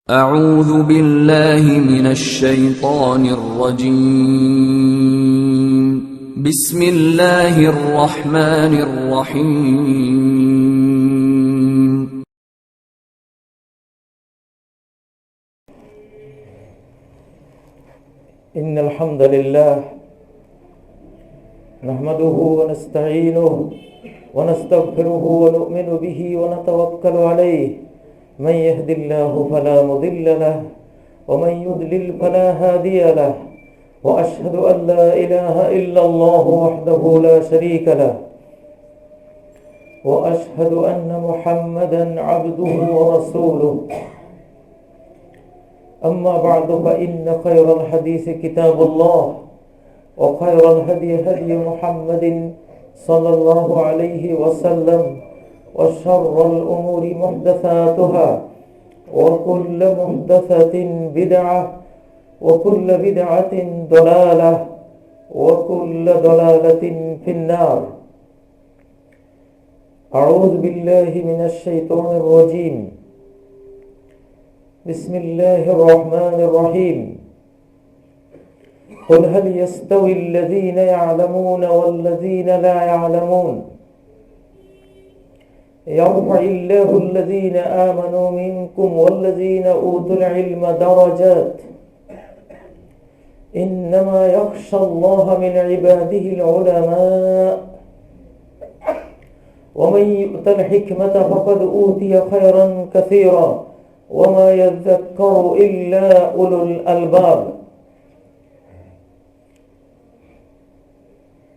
أعوذ بالله من الشيطان الرجيم. بسم الله الرحمن الرحيم. إن الحمد لله نحمده ونستعينه ونستغفره ونؤمن به ونتوكل عليه. من يهد الله فلا مضل له ومن يضلل فلا هادي له، وأشهد أن لا إله إلا الله وحده لا شريك له، وأشهد أن محمدا عبده ورسوله. أما بعد، فإن خير الحديث كتاب الله، وخير الهدي هدي محمد صلى الله عليه وسلم، وشر الأمور محدثاتها، وكل محدثة بدعة، وكل بدعة ضلالة، وكل ضلالة في النار. أعوذ بالله من الشيطان الرجيم. بسم الله الرحمن الرحيم. قل هل يستوي الذين يعلمون والذين لا يعلمون؟ يرفع الله الذين آمنوا منكم والذين أوتوا العلم درجات. إنما يخشى الله من عباده العلماء. ومن يؤت الحكمة فقد أوتي خيرا كثيرا وما يذكر إلا أولو الألباب.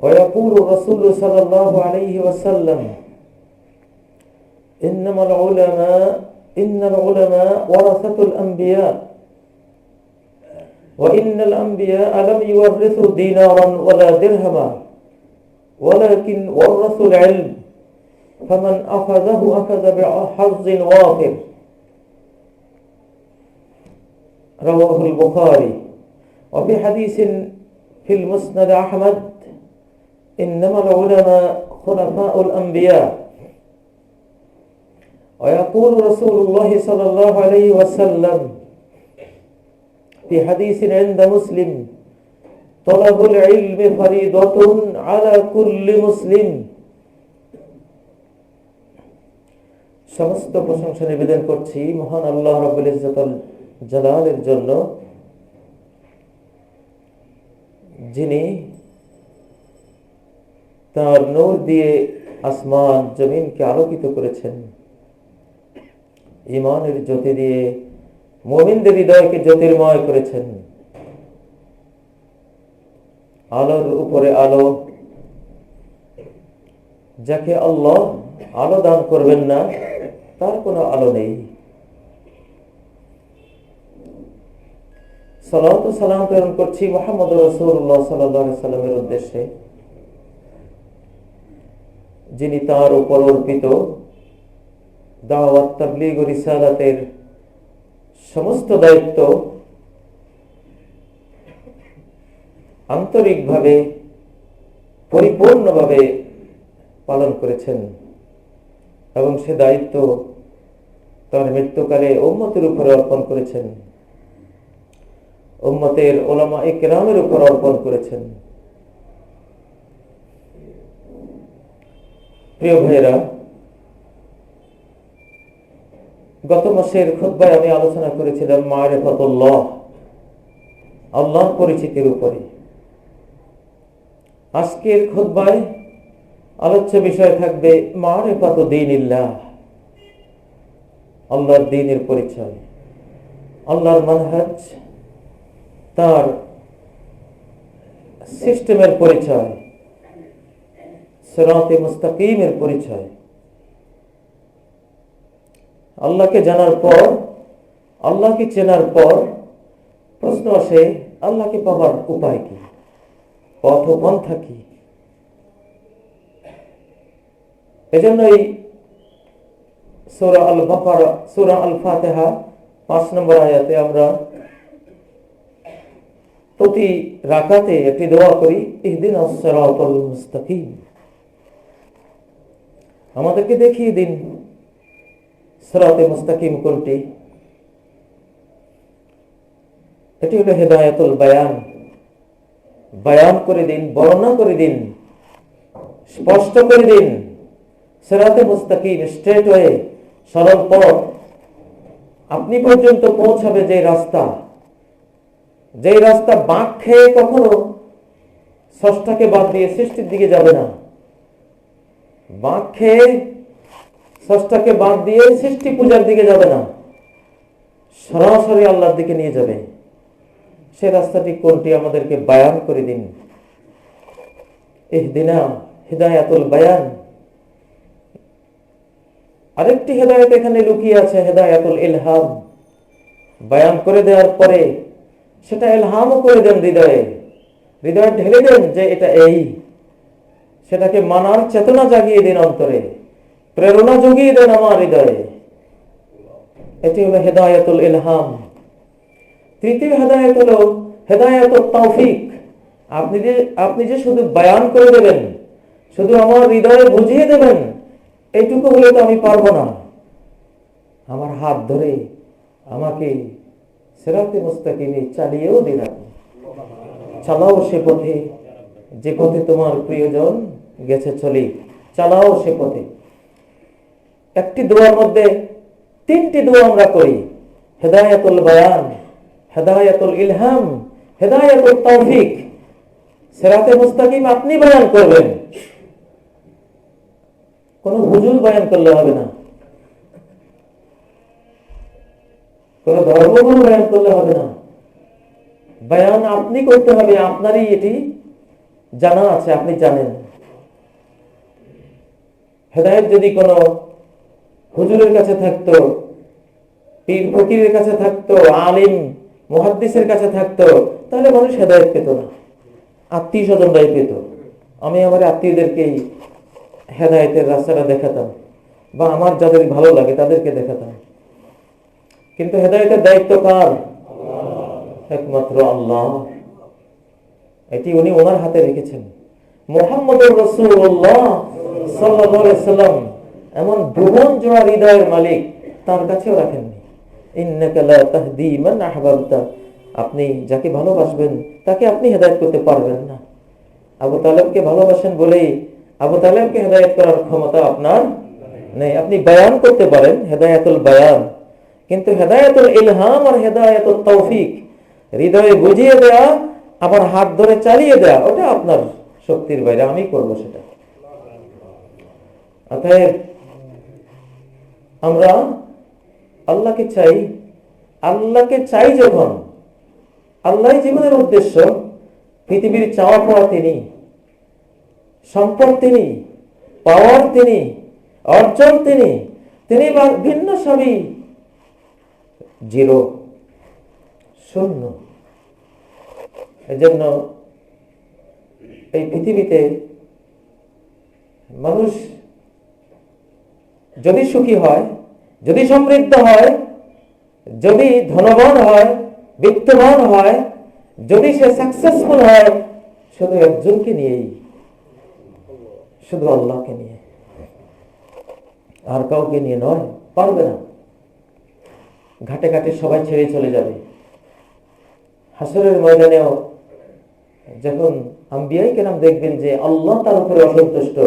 ويقول الرسول صلى الله عليه وسلم: إن العلماء ورثة الأنبياء، وإن الأنبياء لم يورثوا دينارا ولا درهما، ولكن ورثوا العلم، فمن أخذه أخذ بحظ وافر. رواه البخاري. وفي حديث في المسند أحمد: إنما العلماء خلفاء الأنبياء. ويقول رسول الله صلى الله عليه وسلم في حديث عند مسلم: طلب العلم فريضة على كل مسلم। সমস্ত প্রশংসা নিবেদন করছি মহান আল্লাহ রাব্বুল ইজ্জতুল জালালের জন্য, যিনি তার নূর দিয়ে আসমান জমিনকে আলোকিত করেছেন, ঈমানের জ্যোতি দিয়ে মুমিনদের হৃদয়কে জ্যোতির্ময় করেছেন। আলোর উপরে আলো, যাকে আল্লাহ আলো দান করবেন না তার কোনো আলো নেই। সালাত ও সালাম প্রেরণ করছি মুহাম্মদ রাসূলুল্লাহ সাল্লাল্লাহু আলাইহি সাল্লামের উদ্দেশ্যে, যিনি তার উপর অর্পিত দাওয়াত, তাবলীগ ও রিসালাতের সমস্ত দায়িত্ব আন্তরিকভাবে পরিপূর্ণভাবে পালন করেছেন, এবং সে দায়িত্ব তার মৃত্যুকালে উম্মতের উপরে অর্পণ করেছেন, উম্মতের উলামায়ে কেরামের উপর অর্পণ করেছেন। প্রিয় ভাইয়েরা, গত মাসের খুতবায় আমি আলোচনা করেছিলাম মারিফাতুল্লাহ, আল্লাহর পরিচিতির উপরে। আজকের খুতবায় আলোচ্য বিষয় থাকবে মারিফাতু দীনিল্লাহ, আল্লাহর দ্বীনের পরিচয়, আল্লাহর মানহাজ, তার সিস্টেমের পরিচয়, সিরাতে মুস্তাকিমের পরিচয়। আল্লাহকে জানার পর, আল্লাহকে চেনার পর প্রশ্ন আসে, আল্লাহকে পাওয়ার উপায় কি, পথ ও পন্থা কি? এজন্যই সূরা আল বাকারা, সূরা আল ফাতিহা 5 নম্বর আয়াতে আমরা প্রতি রাকাতে একটি দোয়া করি, ইহদিনাস সিরাতাল মুস্তাকিম। আমাদেরকে দেখিয়ে দিন সিরাতে মুস্তাকিম কোনটি, এটি হলো হেদায়াতুল বায়ান। বায়ান করে দিন, বর্ণনা করে দিন, স্পষ্ট করে দিন সিরাতে মুস্তাকিম, স্ট্রেট ওয়ে, সরল পথ আপনি পর্যন্ত পৌঁছাবে। যে রাস্তা বাঁক খেয়ে কখনো স্রষ্টাকে বাদ দিয়ে সৃষ্টির দিকে যাবে না, বাঁক খেয়ে স্রষ্টাকে বাদ দিয়ে সৃষ্টি পূজার দিকে যাবে না, সরাসরি আল্লাহর দিকে নিয়ে যাবে। সে রাস্তাটি কোনটি আমাদেরকে বায়ান করে দিন। ইহদিনা হিদায়াতুল বায়ান। আরেকটি হেদায়েত এখানে লুকিয়ে আছে, হেদায়াতুল ইলহাম। বায়ান করে দেওয়ার পরে সেটা ইলহামও করে দেন হৃদয়ে ঢেলে দেন যে এটা এই, সেটাকে মানার চেতনা জাগিয়ে দিন অন্তরে, প্রেরণা জুগিয়ে দেন আমার হৃদয়ে। এটি হলো হেদায়াতুল ইলহাম। তৃতীয় হেদায়েত হলো হেদায়াতুত তৌফিক। আপনি যে শুধু বায়ান করে দেবেন, শুধু আমার হৃদয়ে বুঝিয়ে দেবেন, এইটুকু হলে তো আমি পারবো না। আমার হাত ধরে আমাকে সিরাতে মুস্তাকিমে চালিয়েও দিন, চালাও সে পথে যে পথে তোমার প্রিয়জন গেছে চলে, চালাও সে পথে। একটি দোয়ার মধ্যে তিনটি দোয়া আমরা করি, হেদায়াতুল বায়ান, হেদায়াতুল ইলহাম, হেদায়াতুল তৌফিক। সিরাতে মুস্তাকিম আপনি বায়ান করবেন, কোনো হুজুর বায়ান করলে হবে না, কোনো ধর্মগুরু বায়ান করলে হবে না। বায়ান আপনি করতে হবে, আপনারই এটি জানা আছে, আপনি জানেন। হেদায়েত যদি কোনো হুজুরের কাছে থাকতো, পীর ফকিরের কাছে থাকতো, আলিম মুহাদ্দিসের কাছে থাকতো, তাহলে মানুষ হেদায়েত পেত না, আত্মীয় স্বজনরাই পেত। আমি আমার আত্মীয়দেরকেই হেদায়েতের রাস্তাটা দেখাতাম, বা আমার যাদের ভালো লাগে তাদেরকে দেখাতাম। কিন্তু হেদায়েতের দায়িত্ব কার? একমাত্র আল্লাহ। এটি উনি ওনার হাতে রেখেছেন। মুহাম্মদুর রাসূলুল্লাহ সাল্লাল্লাহু আলাইহি সাল্লাম এমন ভুবন জোড়া হৃদয়ের মালিক, তার কাছেও রাখেননি। ইন্নাকা লা তাহদি মান আহবাবতা, আপনি যাকে ভালোবাসবেন তাকে আপনি হেদায়েত করতে পারবেন না। আবু তালেবকে ভালোবাসেন বলেই আবু তালেবকে হেদায়েত করার ক্ষমতা আপনার নেই। আপনি বায়ান করতে পারেন, হেদায়াতুল বায়ান, কিন্তু হেদায়াতুল ইলহাম আর হেদায়াতুত তৌফিক, হৃদয়ে বুঝিয়ে দেয়া আবার হাত ধরে চালিয়ে দেয়া, ওটা আপনার শক্তির বাইরে, আমি করব সেটা। অতএব আমরা আল্লাহকে চাই যখন, আল্লাহ জীবনের উদ্দেশ্য, পৃথিবীর চাওয়া পাওয়া তিনি, সম্পদ তিনি, পাওয়ার তিনি, অর্জন তিনি ভিন্ন সবই জিরো, শূন্য। এজন্য এই পৃথিবীতে মানুষ যদি সুখী হয়, যদি সমৃদ্ধ হয়, যদি ধনবান হয়, বিত্তবান হয়, যদি সে সাকসেসফুল হয়, শুধু একজনকে নিয়েই, শুধু আল্লাহকে নিয়ে, আর কাউকে নিয়ে নয়। পারবে না। ঘাটে ঘাটে সবাই ছেড়ে চলে যাবে। হাসরের ময়দানেও যখন আম্বিয়ায়ে কেরাম দেখবেন যে আল্লাহ তার উপরে অসন্তুষ্ট,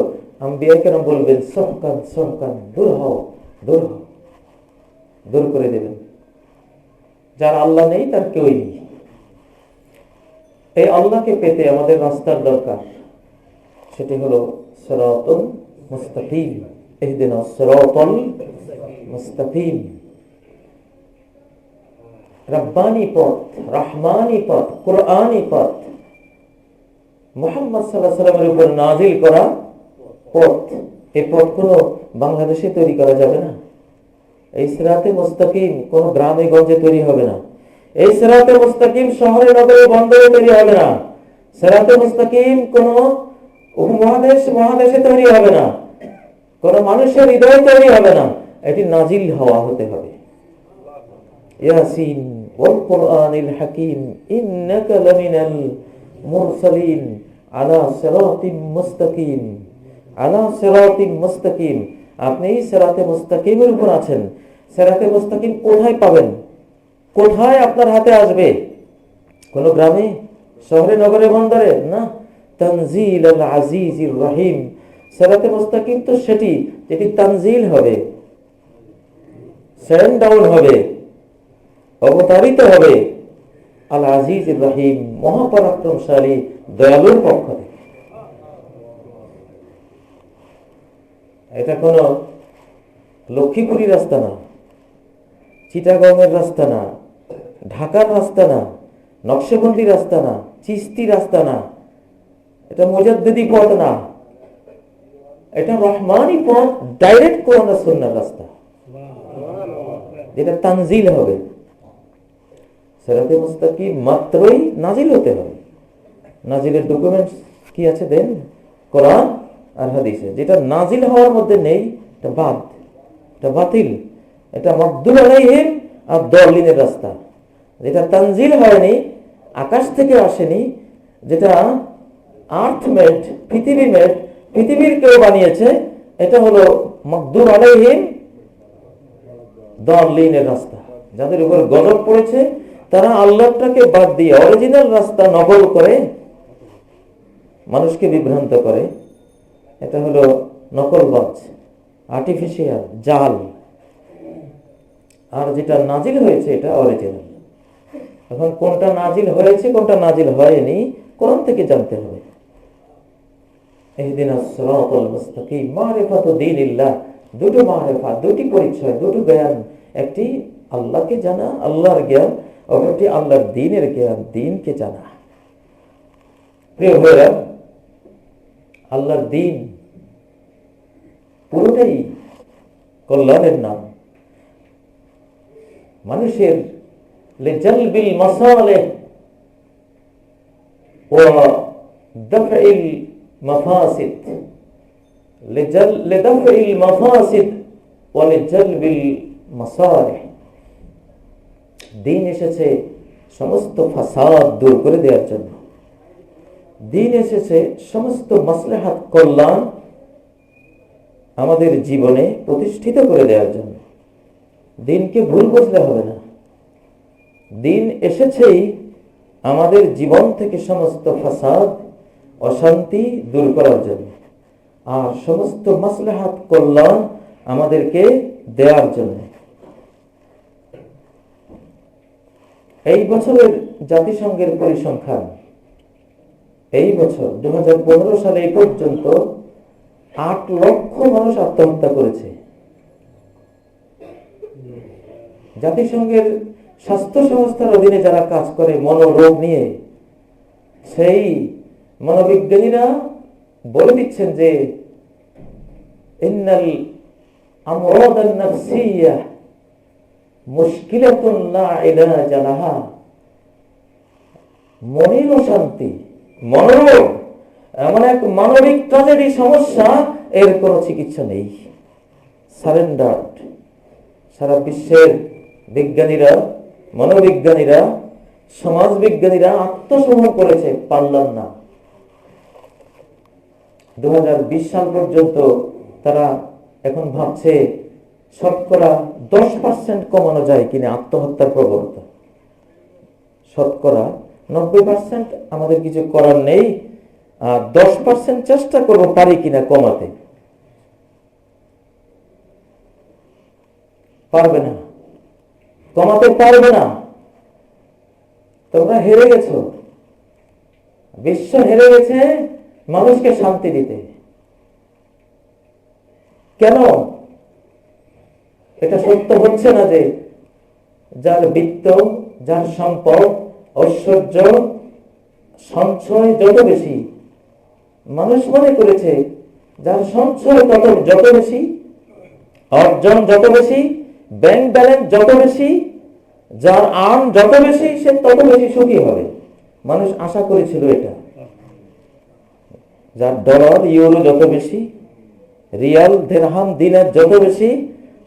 আম্বিয়ায়ে কেরাম বলবেন সহকান সহকান, দূর হও, দূর হও, দূর করে দেবেন। যার আল্লাহ নেই তার কেউই নেই। এই আল্লাহকে পেতে আমাদের রাস্তার দরকার, সেটি হলো সিরাতুল মুস্তাকিম। ইহদিনাস সিরাতাল মুস্তাকিম, রব্বানি পথ, রহমানি পথ, কুরআনি পথ, মুহাম্মদ সাল্লাল্লাহু আলাইহি ওয়াসাল্লামের উপর নাযিল করা পথ। এই পথ কোনো বাংলাদেশে তৈরি করা যাবে না। এই সিরাতে মুস্তাকিম কোনো গ্রামে গঞ্জে তৈরি হবে না। এই সিরাতে মুস্তাকিম শহরে নগরে বন্দরে তৈরি হবে না। সিরাতে মুস্তাকিম কোনো উপমহাদেশে তৈরি হবে না, কোন মানুষের হৃদয়ে তৈরি হবে না। এটি নাজিল হওয়া হতে হবে। ইয়াসিন ওয়াল কুরআনিল হাকিম ইন্নাকা লামিনাল মুরসালিন আলা সিরাতিম মুস্তাকিম, আলা সিরাতিম মুস্তাকিম। আপনি সিরাতে মুস্তাকিমের উপর আছেন। সিরাতে মুস্তাকিম কোথায় পাবেন? কোথায় আপনার হাতে আসবে? কোন গ্রামে, শহরে, নগরে, বন্দরে না, তানজিল আল আজিজির রহিম। সিরাতে মুস্তাকিম তো সেটি যেটি তানজিল হবে, সেন্ড ডাউন হবে, অবতারিত হবে আল আজিজির রহিম, মহাপরাক্রমশালী দয়ালুর পক্ষ থেকে। এটা কোন লক্ষ্মীপুরী রাস্তা না, চিটাগংয়ের রাস্তা না, ঢাকার রাস্তা না, নকশবন্দি রাস্তা না, চিস্তি রাস্তা না, এটা মুজাদ্দিদি পথ না, এটা রহমানি পথ, ডাইরেক্ট কোরআন আর সুন্নাহর রাস্তা, যেটা তানজিল হবে। সিরাতে মুস্তাকিম মাত্রই নাজিল হতে হবে। নাজিলের ডকুমেন্টস কি আছে দেন? কোরআন আর হাদিসে। যেটা নাজিল হওয়ার মধ্যে নেই এটা বাদ, এটা বাতিল, এটা মাগদুব আলাইহিম আর দাল্লিনের রাস্তা। যেটা তানজিল হয়নি, আকাশ থেকে আসেনি, যেটা আর্থ মেড, পৃথিবী মেড, পৃথিবীর কেউ বানিয়েছে, এটা হলো মাগদুব আলাইহিম দাল্লিনের রাস্তা। যাদের উপর গজব পড়েছে তারা আল্লাহটাকে বাদ দিয়ে অরিজিনাল রাস্তা নকল করে মানুষকে বিভ্রান্ত করে। এটা হলো নকলবাজ, আর্টিফিশিয়াল, জাল। আর যেটা নাজিল হয়েছে এটা অরিজিনাল। এখন কোনটা নাজিল হয়েছে কোনটা নাজিল হয়নি কোরআন থেকে জানতে হবে। ইহদিনাস সিরাতাল মুস্তাকিম, মারিফাতু দীনিল্লাহ, দুটো মারিফা, দুটি পরিচয়, দুটো জ্ঞান। একটি আল্লাহকে জানা, আল্লাহর জ্ঞান, অপরটি আল্লাহর দ্বীনের জ্ঞান, দ্বীনকে জানা। প্রিয় ভাইরা, আল্লাহর দ্বীন পুরোটাই কল্যাণের নাম। মানুষের লিজালবিল মাসালিহ ওয়া দাফইল মাফাসিদ, লিদাফইল মাফাসিদ ওয়া লিজালবিল মাসালিহ। দ্বীন এসেছে সমস্ত ফাসাদ দূর করে দেওয়ার জন্য। দ্বীন এসেছে সমস্ত মাসলাহাত, কল্যাণ আমাদের জীবনে প্রতিষ্ঠিত করে দেওয়ার জন্য। দ্বীনকে ভুল বুঝলে হবে না। দ্বীন এসেছেই আমাদের জীবন থেকে সমস্ত ফাসাদ, অশান্তি দূর করার জন্য, আর সমস্ত মাসলাহাত, কল্যাণ আমাদেরকে দেওয়ার জন্য। এই বছরের জাতিসংঘের পরিসংখ্যান, এই বছর 2015 সালে এই পর্যন্ত 8 লক্ষ মানুষ আত্মহত্যা করেছে। জাতিসংঘের স্বাস্থ্য সংস্থার অধীনে যারা কাজ করে মনোরোগ নিয়ে, সেই মনোবিজ্ঞানীরা বলে দিচ্ছেন যে ইন্নাল আমরাদান নাফসিয়্যাহ মুশকিলাতুন লা ইলাজা লাহা। মনের অশান্তি, মনোরোগ এমন এক মানবিক ট্র্যাজেডি, সমস্যা, এর কোনো চিকিৎসা নেই। সারেন্ডার্ড। সারা বিশ্বের বিজ্ঞানীরা, মনোবিজ্ঞানীরা, সমাজবিজ্ঞানীরা আত্মসমর্পণ করেছে, পারলাম না। 2020 সাল পর্যন্ত তারা এখন ভাবছে শতকরা 10% কমানো যায় কিনা আত্মহত্যার প্রবণতা। শতকরা 90% আমাদের কিছু করার নেই, আর 10% চেষ্টা করবো পারি কিনা কমাতে। পারবে না, কমাতে পারবে না। তোমরা হেরে গেছো, বিশ্ব হেরে গেছে মানুষকে শান্তি দিতে। কেন? এটা সত্য হচ্ছে না যে যার বিত্ত, যার সম্পদ, ঐশ্বর্য, সঞ্চয় যত বেশি, মানুষ মনে করেছে যার সঞ্চয় যত বেশি, অর্জন যত বেশি, ব্যাংক ব্যালেন্স যত বেশি, যার আর্ন যত বেশি, সে তত বেশি সুখী হবে। মানুষ আশা করেছিল এটা। যার ডলার, ইউরো যত বেশি, রিয়াল, দিরহাম, দিনার যত বেশি,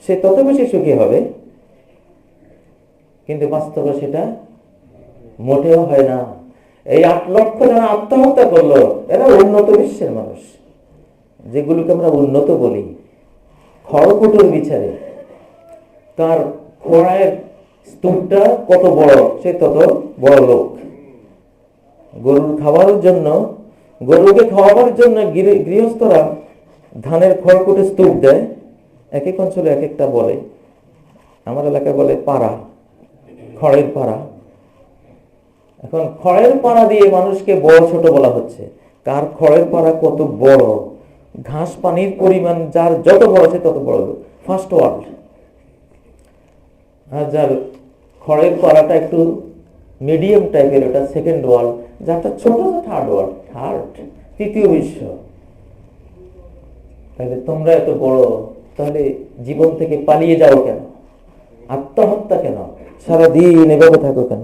সে তত বেশি সুখী হবে। কিন্তু বাস্তবে সেটা মোটেও হয় না। এই 8 লক্ষ যারা আত্মহত্যা করলো, এরা উন্নত বিশ্বের মানুষ, যেগুলোকে আমরা উন্নত বলি। খড়কুটোর বিচারে তার খোঁড়ায়ের স্তূপটা কত বড়, সে তত বড় লোক। গরুর খাওয়ার জন্য, গরুকে খাওয়াবার জন্য গৃহস্থরা ধানের খড়কুটে স্তূপ দেয়। এক এক অঞ্চলে এক একটা বলে, আমার এলাকায় বলে পাড়া, খড়ের পাড়া। এখন খড়ের পাড়া দিয়ে মানুষকে বড় ছোট বলা হচ্ছে। কার খড়ের পাড়া কত বড়, ঘাস পানির পরিমাণ যার যত বড় সে তত বড়, ফার্স্ট ওয়ার্ল্ড। আর যার খড়ের পাড়াটা একটু মিডিয়াম টাইপের, ওটা সেকেন্ড ওয়ার্ল্ড। যারটা ছোট থার্ড ওয়ার্ল্ড, তৃতীয় বিশ্ব। তাহলে তোমরা এত বড়, তাহলে জীবন থেকে পালিয়ে যাও কেন? আত্মহত্যা কেন? সারাদিন এভাবে থাকো কেন?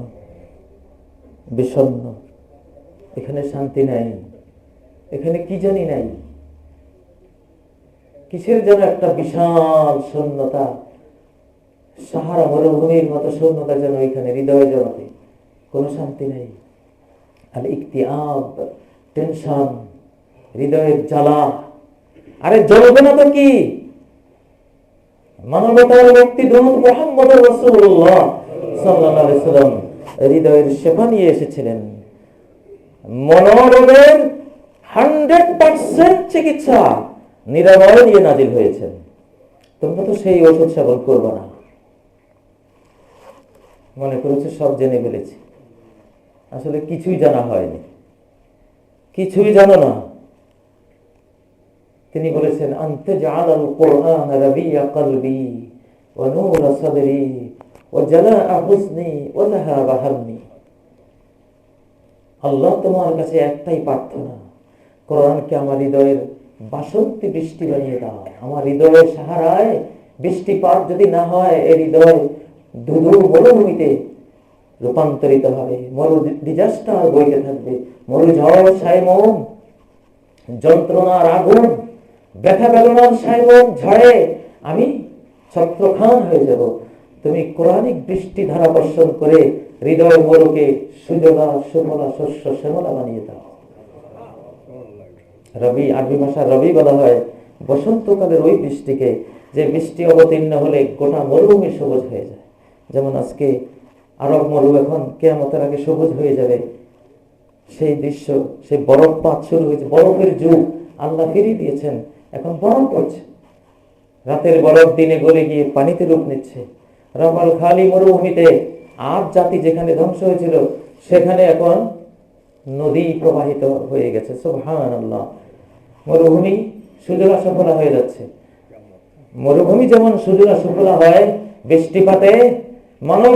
বিষণ্ণ, এখানে শান্তি নাই, এখানে কি জানি নাই, কিসের যেন একটা বিশাল শূন্যতা, সাহারা মরুভূমির মতো শূন্যতা যেন এখানে হৃদয় জগতে, কোনো শান্তি নাই। আর ইকতিআব, টেনশন, হৃদয়ের জ্বালা। আরে জ্বলবে না তো কি? মানবতার মুক্তিদূত মুহাম্মদ রাসূলুল্লাহ সাল্লাল্লাহু আলাইহি ওয়াসাল্লাম হৃদয়ের সেবা নিয়ে এসেছিলেন। মনোরোগের 100% চিকিৎসা নিরাময় নিয়ে নাজিল হয়েছেন। তোমরা তো সেই ওষুধ সেবন করবে না, মনে করেছে সব জেনে ফেলেছি। আসলে কিছুই জানা হয়নি, কিছুই জানো না। তিনি বলেছেন, আনতা জাআলাল কুরআন রাবিয়া কলবি ওয়া নূরা সাদরি ওয়া জালাআ হুজনি ওয়া যাহাবা হাম্মি। আল্লাহ তোমার কাছে একটাই প্রার্থনা, কোরআনকে আমার হৃদয়ের বাসন্তী বৃষ্টি বানিয়ে দাও। আমার হৃদয়ের সাহারায় বৃষ্টিপাত যদি না হয়, এই হৃদয় ধুধু মরুভূমিতে রূপান্তরিত হবে, মরু ডিজাস্টার বইতে থাকবে, মরুঝড় সাইমুম, যন্ত্রণার আগুন, ব্যথা বেদনার সাইমুম ঝড়ে আমি ছত্রখান হয়ে যাব। তুমি কোরআনিক বৃষ্টি ধারা বর্ষণ করে হৃদয় মরুকে সুজলা সুফলা শস্য শ্যামলা বানিয়ে দাও। রবি, আরবি ভাষা রবি বলা হয় বসন্তকালের ওই বৃষ্টিকে, যে বৃষ্টি অবতীর্ণ হলে গোটা মরুভূমি সবুজ হয়ে যায়। যেমন আজকে আরব মরু এখন কিয়ামতের আগে সবুজ হয়ে যাবে, সেই দৃশ্য, সেই বরফপাত শুরু হয়েছে, বরফের যুগ আল্লাহ ফিরিয়ে দিয়েছেন। এখন বরফ পড়ছে, রাতের বরফ দিনে গলে গিয়ে পানিতে রূপ নিচ্ছে। রামাল খালি মরুভূমিতে আদ জাতি যেখানে ধ্বংস হয়েছিল, সেখানে এখন নদী প্রবাহিত হয়ে গেছে। সুবহানাল্লাহ। মরুভূমি সুজলা সুফলা হয়ে যাচ্ছে। মরুভূমি যেমন সুজলা সুফলা হয় বৃষ্টিপাতে, মানব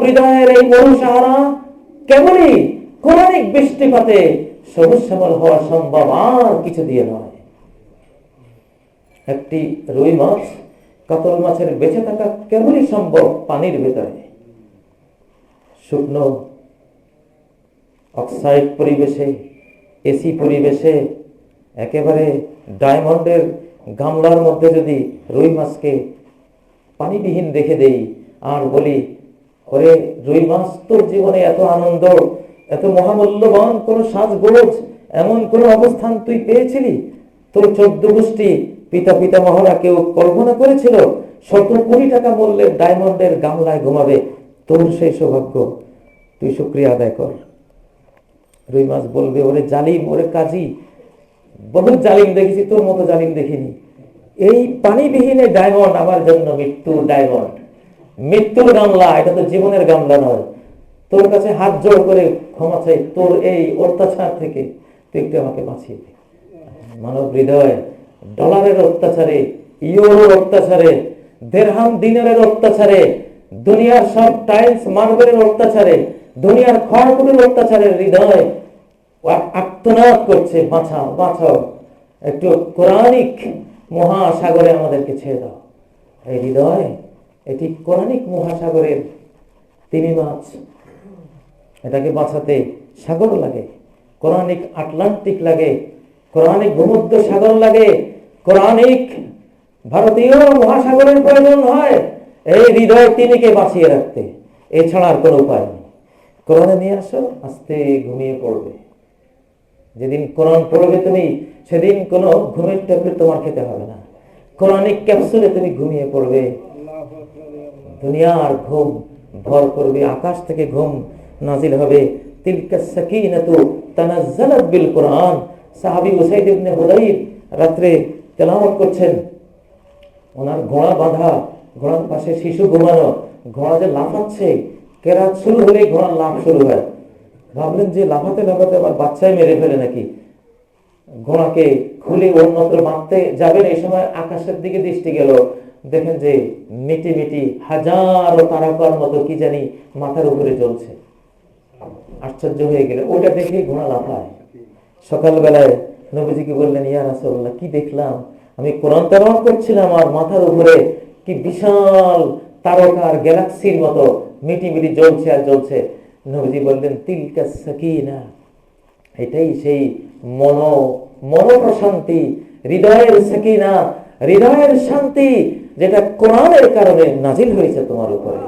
হৃদয়ের এই মরু সাহারা কেবলই কোরআনিক বৃষ্টিপাতে সবুজ শ্যামল হওয়া সম্ভব, আর কিছু দিয়ে নয়। একটি রুই মাছ, কাতল মাছের বেঁচে থাকা কেবলই সম্ভব পানির ভেতরে। শুকনো অক্সাইড পরিবেশে, এসি পরিবেশে, একেবারে ডায়মন্ডের গামলার মধ্যে যদি রুই মাছকে পানিবিহীন রেখে দেই আর বলি, ওরে রুই মাছ, তোর জীবনে এত আনন্দ, এত মহামূল্যবান কোন সাজগোজ, এমন কোন অবস্থান তুই পেয়েছিলি? তোর 14 গোষ্ঠী পিতা মহারা কেউ কল্পনা করেছিল 100 কোটি টাকা মূল্যের ডায়মন্ডের গামলায় ঘুমাবে? তোর সেই সৌভাগ্য, তুই শুকরিয়া আদায় কর। রুই মাছ বলবে, ওরে জালিম, ওরে কাজী, বহু জালিম দেখেছি, তোর মতো জালিম দেখিনি। এই পানিবিহীন ডায়মন্ড আমার জন্য মৃত্যুর ডায়মন্ড, মৃত্যুর গামলা, এটা তো জীবনের গামলা নয়। তোর কাছে হাত জোড় করে ক্ষমা চাই, তোর এই অত্যাচার থেকে তুই একটু আমাকে বাঁচিয়ে দে। মানব হৃদয় ডলারের অত্যাচারে, ইউরোর অত্যাচারে, দিরহাম দিনারের অত্যাচারে, দুনিয়ার সব টাইলস মার্বেলের অত্যাচারে, দুনিয়ার খড়কুটোর অত্যাচারে হৃদয় আর্তনাদ করছে, বাঁচাও বাঁচাও, একটু কোরআনিক মহাসাগরে আমাদেরকে ছেড়ে দাও। এই হৃদয়, এটি কোরআনিক মহাসাগরের তিমি মাছ, এটাকে বাঁচাতে সাগর লাগে, কোরআনিক আটলান্টিক লাগে, কোরআনিক ভূমধ্য সাগর লাগে, কোরআনিক ভারতীয় মহাসাগরের প্রয়োজন হয় এই হৃদয় তিমিকে বাঁচিয়ে রাখতে। এছাড়া আর কোনো উপায় নেই। কোরআনে নিয়ে আসো, আস্তে ঘুমিয়ে পড়বে। যেদিন কোরআন পড়বে তুমি, সেদিন কোনো ঘুমের ট্যাবলেট তোমার খেতে হবে না, কোরআনিক ক্যাপসুলে তুমি ঘুমিয়ে পড়বে। দুনিয়ার ঘুম ভর করবে, আকাশ থেকে ঘুম নাজিল হবে, তিলকা সাকিনাতু তানাজ্জালাত বিল কোরআন। সাহাবী উসাইদ ইবনে হুদাইর রাত্রে তেলাওয়াত করছেন, ওনার ঘোড়া বাঁধা, ঘোড়ার পাশে শিশু ঘুমানো, ঘোড়া যে লাফাচ্ছে, কেরাত শুরু হলেই ঘোড়ার লাফ শুরু হয়। ভাবলেন যে লাফাতে লাফাতে আবার বাচ্চাই মেরে ফেলে নাকি, ঘোড়াকে খুলে অন্যত্র বাঁধতে যাবেন, এই সময় আকাশের দিকে দৃষ্টি গেল, দেখেন যে মিটি মিটি হাজারো তারকার মতো কি জানি মাথার উপরে জ্বলছে। আশ্চর্য হয়ে গেল, ওটা দেখেই ঘোড়া লাফায়। সকালবেলায় নবীজিকে বললেন, ইয়া রাসূলুল্লাহ, কি দেখলাম? আমি কোরআন তেলাওয়াত করছিলাম আর মাথার উপরে কি বিশাল তারকার গ্যালাক্সির মতো মিটি মিটি জ্বলছে আর জ্বলছে। নবীজি বললেন, তিলকা সাকিনা, এটাই সেই মন প্রশান্তি, হৃদয়ের সাকিনা, হৃদয়ের শান্তি, যেটা কোরআনের কারণে নাজিল হয়েছে তোমার উপরে।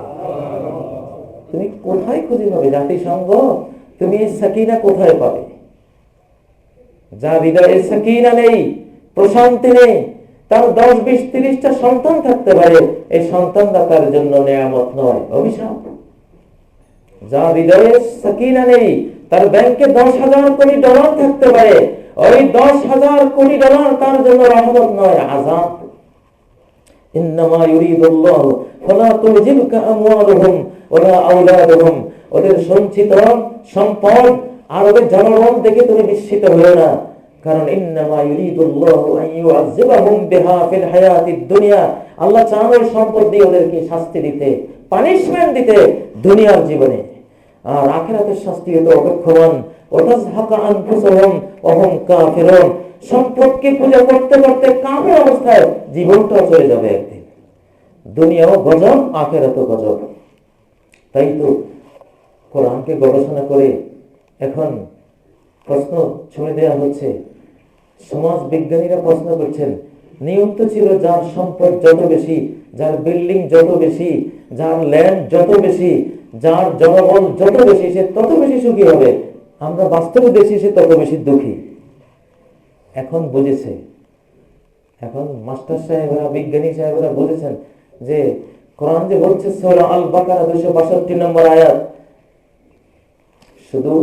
তুমি কোথায় খুঁজে পাবে জাতিসংঘ? তুমি এই সাকিনা কোথায় পাবে? যার হৃদয়ে সাকিনা নেই, প্রশান্তি নেই, তার 10, 20, 30টা সন্তান থাকতে পারে, এই সন্তানরা তার জন্য নেয়ামত নয়, অভিশাপ। যার হৃদয়ে সাকিনা নেই, তার ব্যাংকে $10,000 কোটি থাকতে পারে, ওই $10,000 কোটি তার জন্য রহমত নয়, আযাব। ইন্নামা ইউরিদুল্লাহু ফালা তুজিবকা আমওয়ালুহুম ওয়ালা আওলাদুহুম, ওদের সঞ্চিত সম্পদ আর ওদের জনগণ দেখে তুমি বিস্মিত হও না, কারণ ইন্নামা ইউরিদুল্লাহু আন ইউআযযিবাহুম বিহা ফিল হায়াতিদ দুনিয়া, আল্লাহ চান ওই সম্পদ দিয়ে ওদেরকে শাস্তি দিতে, পানিশমেন্ট দিতে দুনিয়ার জীবনে, আর আখিরাতের শাস্তি হতে অপেক্ষমান। ওয়াতাযহাকা আনফুসুহুম ওয়া হুম কাফিরুন, সম্পদকে পূজা করতে করতে কাফের অবস্থায় জীবনটাও চলে যাবে একদিন। দুনিয়াও গজব, আখিরাতও গজব। তাই তো কোরআনকে গবেষণা করে এখন প্রশ্ন ছুঁড়ে দেওয়া হচ্ছে। সমাজ বিজ্ঞানীরা প্রশ্ন করছেন, নিয়ম তো ছিল যার সম্পদ যত বেশি, যার বিল্ডিং যত বেশি, যার ল্যান্ড যত বেশি, যার জনবল যত বেশি, সে তত বেশি সুখী হবে। আমরা বাস্তবে দেখি সে তত বেশি দুঃখী। এখন বুঝেছে, এখন মাস্টার সাহেবরা, বিজ্ঞানী সাহেবরা বলেছেন যে কোরআন যে বলছে সূরা আল বাকারা 262 নম্বর আয়াত, শুধু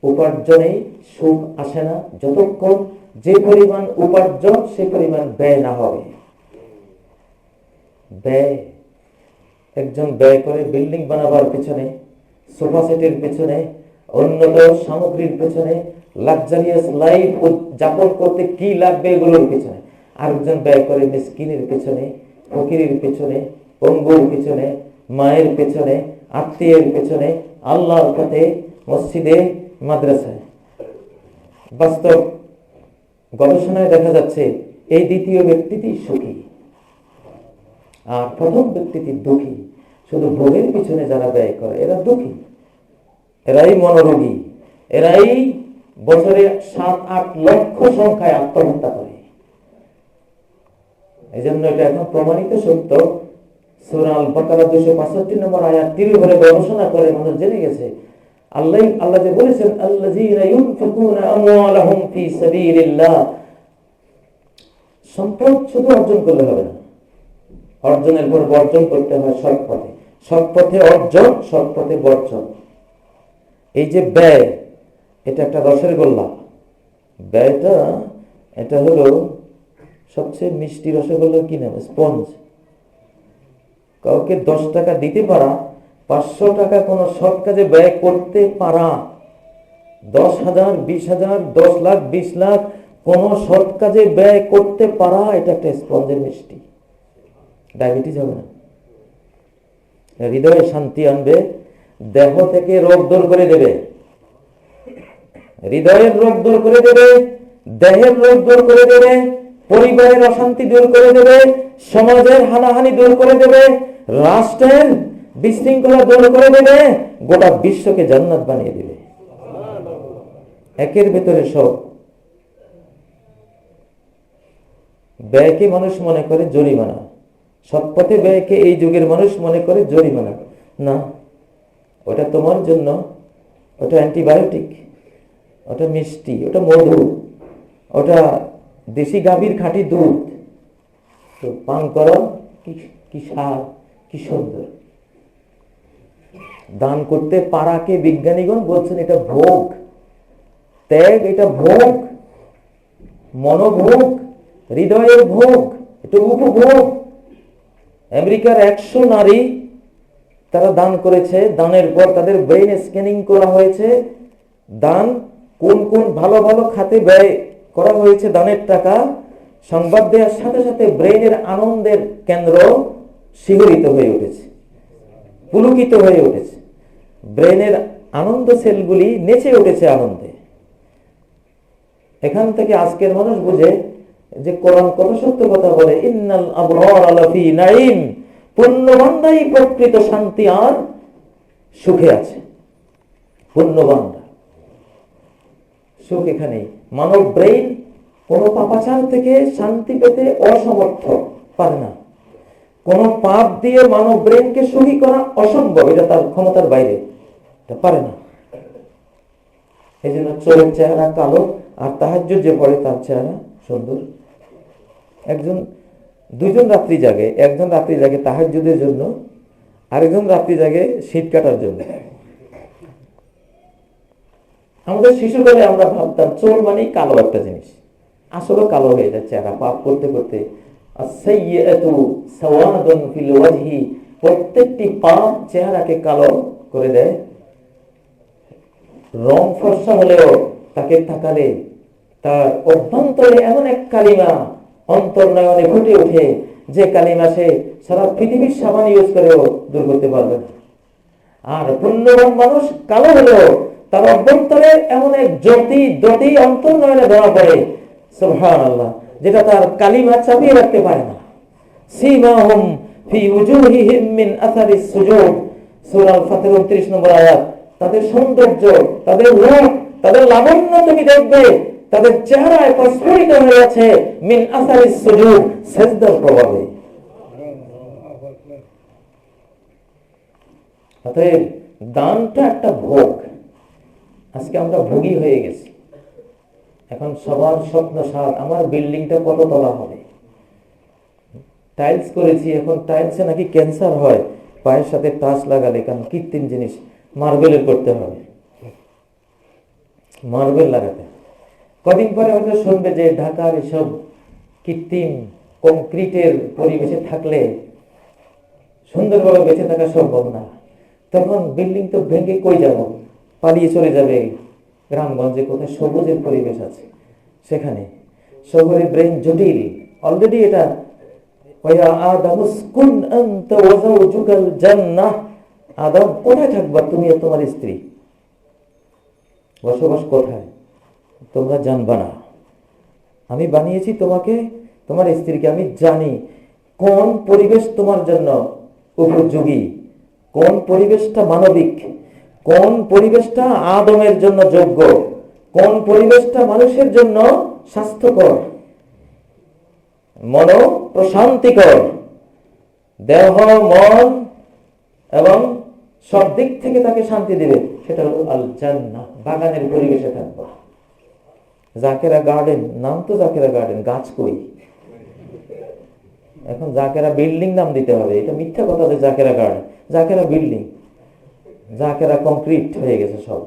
উপার্জনেই সুখ আসে না, যতক্ষণ যে পরিমাণ উপার্জন সে পরিমাণ ব্যয় না হবে। ব্যয়, একজন ব্যয় করে বিল্ডিং বানাবার পেছনে, সোফা সেটের পেছনে, উন্নত সামগ্রীর পেছনে, লাক্সারিয়াস লাইফ যাপন করতে কি লাগবে এগুলোর পেছনে। আরেকজন ব্যয় করে মিসকিনের পেছনে, ফকিরের পেছনে, পঙ্গুর পেছনে, মায়ের পেছনে, আত্মীয়ের পেছনে, আল্লাহর পথে, মসজিদে, মাদ্রাসায়। বাস্তব গবেষণায় দেখা যাচ্ছে এই দ্বিতীয় ব্যক্তিটি সুখী আর প্রথম ব্যক্তিটি দুঃখী। শুধু ভোগের পিছনে যারা ব্যয় করে এরা দুঃখী, এরাই মনোরোগী, এরাই বছরে 7-8 লক্ষ সংখ্যায় আত্মহত্যা করে। এই জন্য এটা এখন প্রমাণিত সত্য। সূরা আল বাকারা 265 নম্বর আয়াত তীব্র গবেষণা করে মানুষ জেনে গেছে, আল্লাহ যে বলেছেন আল্লাযীনা ইউনফিকুনা আমওয়ালাহুম ফি সাবিলিল্লাহ, সম্পদ শুধু অর্জন করলে হবে না, অর্জনের পর বর্জন করতে হয় সৎ পথে। সৎ পথে অর্জন, সৎ পথে বর্জন। এই যে ব্যয়, এটা একটা রসের গোল্লা। ব্যয়টা এটা হলো সবচেয়ে মিষ্টি রসগোল্লার কি নাম, স্পঞ্জ। কাউকে 10 টাকা দিতে পারা, 500 টাকা কোনো সৎ কাজে ব্যয় করতে পারা, 10,000, 20,000, 10 লাখ, 20 লাখ কোন সৎ কাজে ব্যয় করতে পারা, এটা একটা স্পঞ্জের মিষ্টি। ডায়াবেটিস হবে না, হৃদয়ে শান্তি আনবে, দেহ থেকে রোগ দূর করে দেবে, হৃদয়ের রোগ দূর করে দেবে, দেহের রোগ দূর করে দেবে, পরিবারের অশান্তি দূর করে দেবে, সমাজের হানাহানি দূর করে দেবে, রাষ্ট্রের বিশৃঙ্খলা দূর করে দেবে, গোটা বিশ্বকে জান্নাত বানিয়ে দেবে। একের ভেতরে সব। ব্যয়কে মানুষ মনে করে জরিমানা, সৎপথে ব্যয়কে এই যুগের মানুষ মনে করে জরিমানা। না, ওটা তোমার জন্য, ওটা অ্যান্টিবায়োটিক, ওটা মিষ্টি, ওটা মধু, ওটা দেশি গাভীর খাঁটি দুধ। তো পান করো, কি স্বাদ, কি সুন্দর। দান করতে পারাকে বিজ্ঞানীগণ বলছেন এটা ভোগ, ত্যাগ, এটা ভোগ, মনোভোগ, হৃদয়ের ভোগ, এটা উপভোগ। আমেরিকার 100 নারী তারা দান করেছে, দানের পর তাদের ব্রেন স্ক্যানিং করা হয়েছে, দান কোন কোন ভালো ভালো খাতে ব্যয় করা হয়েছে দানের টাকা, সংবাদ দেওয়ার সাথে সাথে ব্রেনের আনন্দের কেন্দ্র শিহরিত হয়ে উঠেছে, পুলকিত হয়ে উঠেছে, ব্রেনের আনন্দ সেলগুলি নেচে উঠেছে আনন্দে। এখান থেকে আজকের মানুষ বুঝে যে কোরআন কত সত্য কথা বলে, ইন্নাল আবরার লাফি নাঈম, পুণ্যবান্দাই প্রকৃত শান্তি আর সুখে আছে। পুণ্যবান্দা সুখ এখানেই। মানব ব্রেইন কোন পাপাচার থেকে শান্তি পেতে অসমর্থ, পারে না। কোন পাপ দিয়ে মানব ব্রেইনকে সুখী করা অসম্ভব, এটা তার ক্ষমতার বাইরে, এটা পারে না। এই জন্য চোরের চেহারা কালো আর তাহাজ্জুদ যে পড়ে তার চেহারা সুন্দর। দুইজন রাত্রি জাগে, একজন রাত্রি জাগে তাহাজ্জুদের জন্য, আরেকজন রাত্রি জাগে শীত কাটার জন্য। আমাদের শিশুকালে আমরা ভাবতাম চোর মানেই কালো একটা জিনিস, আসলে কালো হয়ে যায় চেহারা পাপ করতে করতে। প্রত্যেকটি পাপ চেহারাকে কালো করে দেয়। রং ফর্সা হলেও তাকে তাকালে তার অভ্যন্তরে এমন এক কালিমা অন্তর্নয়নে ফুটে ওঠে, যে কালিমা সে সারা পৃথিবীর সাবান ইউজ করেও দূর করতে পারবে না। আর পুণ্যবান মানুষ কালো হলেও তার অভ্যন্তরে এমন এক জ্যোতি অন্তর্নয়নে ধরা পড়ে, সুবহানাল্লাহ, যেটা তার কালিমা চাপিয়ে রাখতে পারে না। সীমাহুম ফি উজুহিহিম মিন আসারিস সুজুদ, সূরা আল-ফাতির 29 নম্বর আয়াত। তাদের সৌন্দর্য, তাদের রূপ, তাদের লাবণ্য তুমি দেখবে তাদের চেহারায় প্রস্ফুটিত হয়ে আছে মিন আসারিস সুজুদ, সিজদার প্রভাবে। অতএব দানটা একটা ভোগ। আজকে আমরা ভোগী হয়ে গেছি। এখন সবার স্বপ্ন সাত, আমার বিল্ডিংটা কত তলা হবে। টাইলস করেছি, এখন টাইলসে নাকি ক্যান্সার হয় পায়ের সাথে টাচ লাগালে, কারণ কৃত্রিম জিনিস মার্বেলের করতে হবে, মার্বেল লাগাতে। কদিন পরে হয়তো শুনবে যে ঢাকার এসব কৃত্রিম কংক্রিটের পরিবেশে থাকলে সুন্দরভাবে বেঁচে থাকা সম্ভব না। তখন বিল্ডিং তো ভেঙে কই যাব, পালিয়ে চলে যাবে গ্রামগঞ্জে, কোথায় সবুজের পরিবেশ আছে সেখানে। শহরে ব্রেন জটিল অলরেডি। এটা আদম, কোথায় থাকবা তুমি আর তোমার স্ত্রী, বসবাস কোথায় তোমরা জানবা না। আমি বানিয়েছি তোমাকে, তোমার স্ত্রীকে। আমি জানি কোন পরিবেশ তোমার জন্য উপযোগী, কোন পরিবেশটা মানবিক, কোন পরিবেশটা আদমের জন্য যোগ্য, কোন পরিবেশটা মানুষের জন্য স্বাস্থ্যকর, মন প্রশান্তিকর, দেহ মন এবং সব দিক থেকে তাকে শান্তি দেবে। সেটা হলো আল জান্নাহ, বাগানের পরিবেশে থাকবো। জাকেরা গার্ডেন, নাম তো জাকেরা গার্ডেন, গাছ কই? এখন জাকেরা বিল্ডিং নাম দিতে হবে। এটা মিথ্যা কথা যে জাকেরা গার্ডেন, জাকেরা বিল্ডিং, জাকেরা কংক্রিট হয়ে গেছে সব।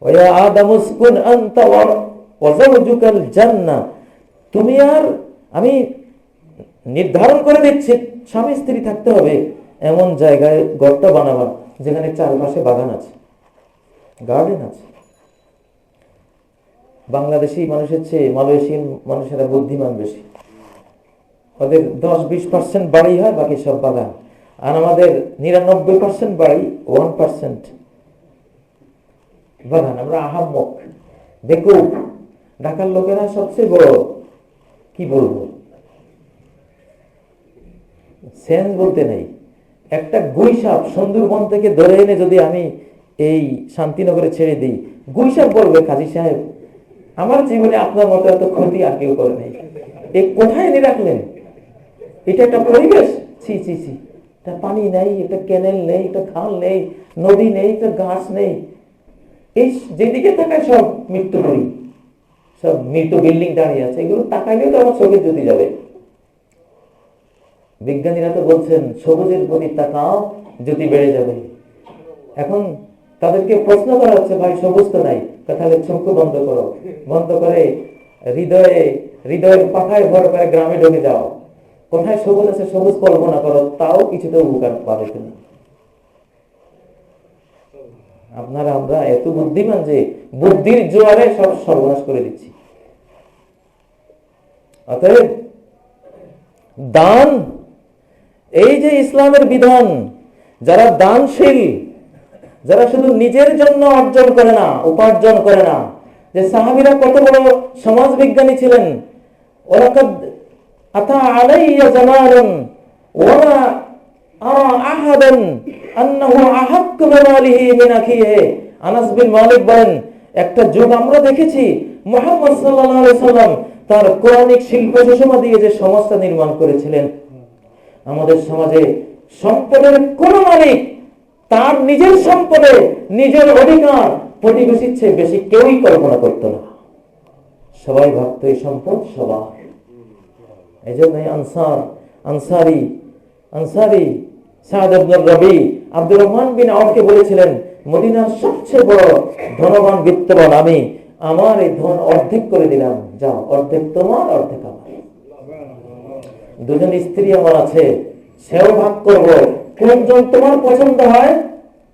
ওয়া আদামুসকুন আনতা ওয়া যাওজুকাল জান্নাহ, তুমি আর আমি নির্ধারণ করে দিচ্ছি স্বামী স্ত্রী থাকতে হবে এমন জায়গায় ঘরটা বানাবা যেখানে চারপাশে বাগান আছে, গার্ডেন আছে। বাংলাদেশি মানুষের চেয়ে মালয়েশিয়ান মানুষেরা বুদ্ধিমান বেশি। ওদের 10-20% বাড়ি হয়, বাকি সব বাগান। আর আমাদের 99% বাড়ি, 1% বাগান। আমরা আহাম্মক দেখো, ঢাকার লোকেরা সবচেয়ে বড় কি বলবো, সেন্স বলতে নেই। একটা গুইসাপ সুন্দরবন থেকে ধরে এনে যদি আমি এই শান্তিনগরে ছেড়ে দিই, গুইসাপ বলবে কাজী সাহেব আমার জীবনে আপনার মতো এত ক্ষতি আর কেউ করে নেই, এই কোথায় এনে রাখলেন? এটা একটা পরিবেশ, ছি ছি ছি, এটা পানি নেই, এটা ক্যানেল নেই, এটা খাল নেই, নদী নেই, এটা গাছ নেই। এই যেদিকে তাকায় সব মৃত্যু করি, সব মৃত বিল্ডিং দাঁড়িয়ে আছে। এগুলো তাকাইলেও তো আমার চোখে জ্যোতি যাবে। বিজ্ঞানীরা তো বলছেন সবুজের প্রতি তাকাও, জ্যোতি বেড়ে যাবে। এখন তাদেরকে প্রশ্ন করা হচ্ছে, ভাই সবুজ তো নাই, তাহলে চক্ষু বন্ধ করো, বন্ধ করে হৃদয়ের পাখায় ভর করে গ্রামে ঢুকে যাও, কোথায় সবুজ আছে সবুজ কল্পনা করো, তাও কিছুটা উপকার পাবে তুমি। আমরা এত বুদ্ধিমান যে বুদ্ধির জোয়ারে সব সর্বনাশ করে দিচ্ছি। অতএব দান, এই যে ইসলামের বিধান, যারা দানশীল, যারা শুধু নিজের জন্য অর্জন করে না, উপার্জন করে না, যে সাহাবীরা কত বড় সমাজ বিজ্ঞানী ছিলেন, ওয়ালাকাদ আতা আলাইয়া জামালুন ওয়া মা আরা আহাদান আন্নাহু আহাক্কু বিমালিহি মিন আখিহি। আনাস বিন মালিক বলেন, একটা যুগ আমরা দেখেছি মুহাম্মদ সাল্লাল্লাহু আলাইহি সাল্লাম তার কোরআনিক শিল্প সুষমা দিয়ে যে সমাজটা নির্মাণ করেছিলেন, আমাদের সমাজে সম্পদের কোন মালিক তার নিজের সম্পদে নিজের অধিকার প্রতিবেশীর চেয়ে বেশি কেউই কল্পনা করত না। সবাই ভাবত এই সম্পদ সবার। এই জন্য আনসারি সাদ ইবনে রবি আব্দুর রহমান বিন আওফকে বলেছিলেন, মদিনার সবচেয়ে বড় ধনবান বিত্তবান আমি, আমার এই ধন অর্ধেক করে দিলাম, যাও অর্ধেক তোমার অর্ধেক আমার। দুজন স্ত্রী আমার আছে, সেও ভাগ করবো, কোনজন তোমার পছন্দ হয়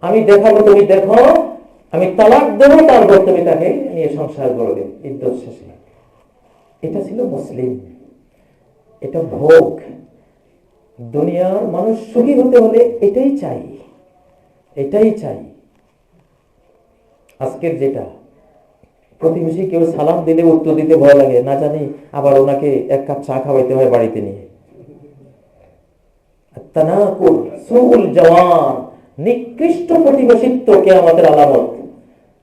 আমি দেখাবো, তুমি দেখো, আমি তালাক দেবো, তারপর তুমি তাকে নিয়ে সংসার করবে ইদ্যত শেষে। এটা ছিল মুসলিম, এটা ভোগ। দুনিয়ার মানুষ সুখী হতে হলে এটাই চাই। আজকের যেটা প্রতিবেশী কেউ সালাম দিলে উত্তর দিতে ভয় লাগে, না জানি আবার ওনাকে এক কাপ চা খাওয়াইতে হয় বাড়িতে নিয়ে। তানাকুর সুউল জাওয়ান, নিকৃষ্ট প্রতিবেশিত্ব কিয়ামতের আলামত।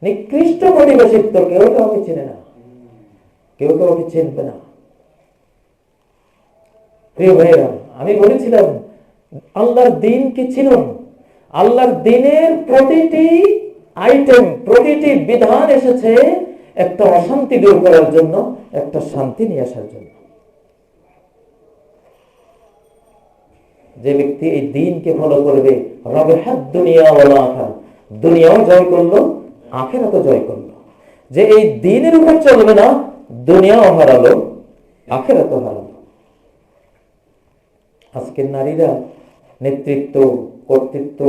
নিকৃষ্ট প্রতিবেশিত্ব, কেউ কাউকে চেনে না, কেউ কাউকে চিনবে না। প্রিয় ভাইরা, আমি বলেছিলাম আল্লাহর দিন কি চিনুন। আল্লাহর দিনের প্রতিটি আইটেম, প্রতিটি বিধান এসেছে একটা অশান্তি দূর করার জন্য, একটা শান্তি নিয়ে আসার জন্য। যে ব্যক্তি এই দিনকে ফলো করবে, রাবিহাদ দুনিয়া ওয়াল আখিরা, দুনিয়াও জয় করলো, আখিরাতও জয় করলো। যে এই দিনের উপর চলবে না, দুনিয়াও হারালো, আখিরাতও হারালো। আজকের নারীরা নেতৃত্ব, কর্তৃত্ব,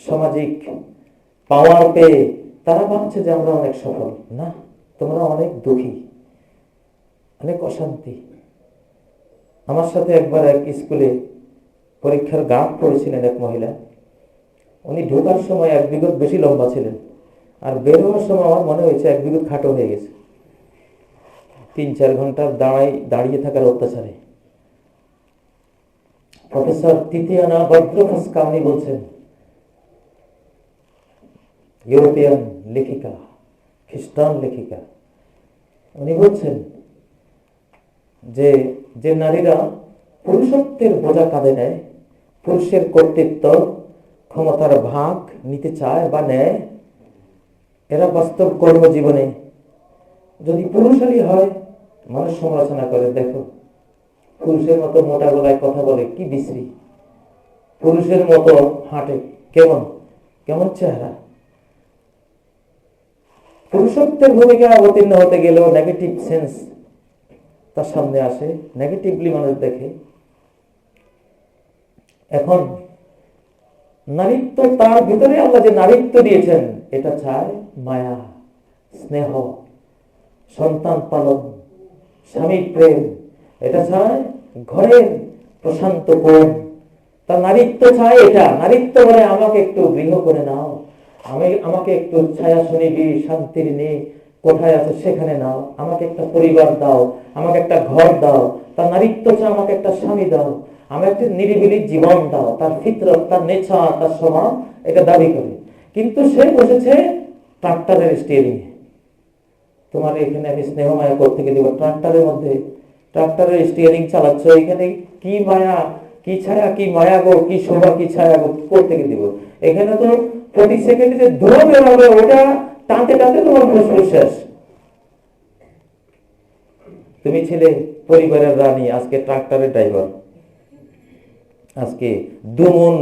সামাজিক পাওয়ার পেয়ে তারা ভাবছে যে আমরা অনেক সফল। না, তোমরা অনেক দুঃখী, অনেক অশান্তি। আমার সাথে একবার এক স্কুলে পরীক্ষার গার্ড পড়েছিলেন এক মহিলা। উনি ঢোকার সময় 1 বিঘত বেশি লম্বা ছিলেন, আর বের হওয়ার সময় আমার মনে হয়েছে 1 বিঘত খাটো হয়ে গেছে। 3-4 ঘন্টা দাঁড়িয়ে থাকার অত্যাচারে। প্রফেসর তিতিয়ানা বদ্রোভস্কা উনি বলছেন, ইউরোপিয়ান লেখিকা, খ্রিস্টান লেখিকা, উনি বলছেন যে নারীরা পুরুষত্বের বোঝা কাঁধে নেয়, পুরুষের কর্তৃত্ব ক্ষমতার ভাগ নিতে চায় বা নেয়, এরা বাস্তব কর্মজীবনে যদি পুরুষালী হয় মানুষ সমালোচনা করে, দেখো পুরুষের মতো মোটা গলায় কথা বলে, কি বিশ্রী, পুরুষের মতো হাঁটে, কেমন চেহারা। পুরুষত্বের ভূমিকা অবতীর্ণ হতে গেলেও নেগেটিভ সেন্স তার সামনে আসে, নেগেটিভলি মানুষ দেখে। এখন নারীত্ব, তার ভিতরে আল্লাহ যে নারীত্ব দিয়েছেন, এটা চায় মায়া, স্নেহ, সন্তান পালন, স্বামী প্রেম, এটা চায় ঘরের প্রশান্ত কোণ। তার নারীত্ব চায় এটা। নারীত্ব বলে আমাকে একটু গৃহ করে নাও, আমাকে একটু ছায়া শুনিবি, শান্তির নেই কোথায় আছে সেখানে নাও, আমাকে একটা পরিবার দাও, আমাকে একটা ঘর দাও। তার নারীত্ব চায় আমাকে একটা স্বামী দাও, আমার একটা নিরিবিলি জীবন দাও। তার ফিতরত, তার নেচার, তার স্বভাব এটা দাবি করে। কিন্তু সে বসেছে ট্রাক্টরের স্টিয়ারিং এ। তোমার এখানে আমি স্নেহ মায়া করতে দেবো, ট্রাক্টরের মধ্যে ট্রাক্টরের স্টিয়ারিং চালাচ্ছ, এখানে কি মায়া, কি ছায়া, কি মায়া গো, কি শোভা, কি ছায়া গো করতে দিব। এখানে তো প্রতি সেকেন্ডে যে ধোয়া বের হবে, ওটা টানতে টানতে তোমার ফুসফুস শেষ। তুমি ছিলে পরিবারের রানী, আজকে ট্রাক্টরের ড্রাইভার। আজকে দুমন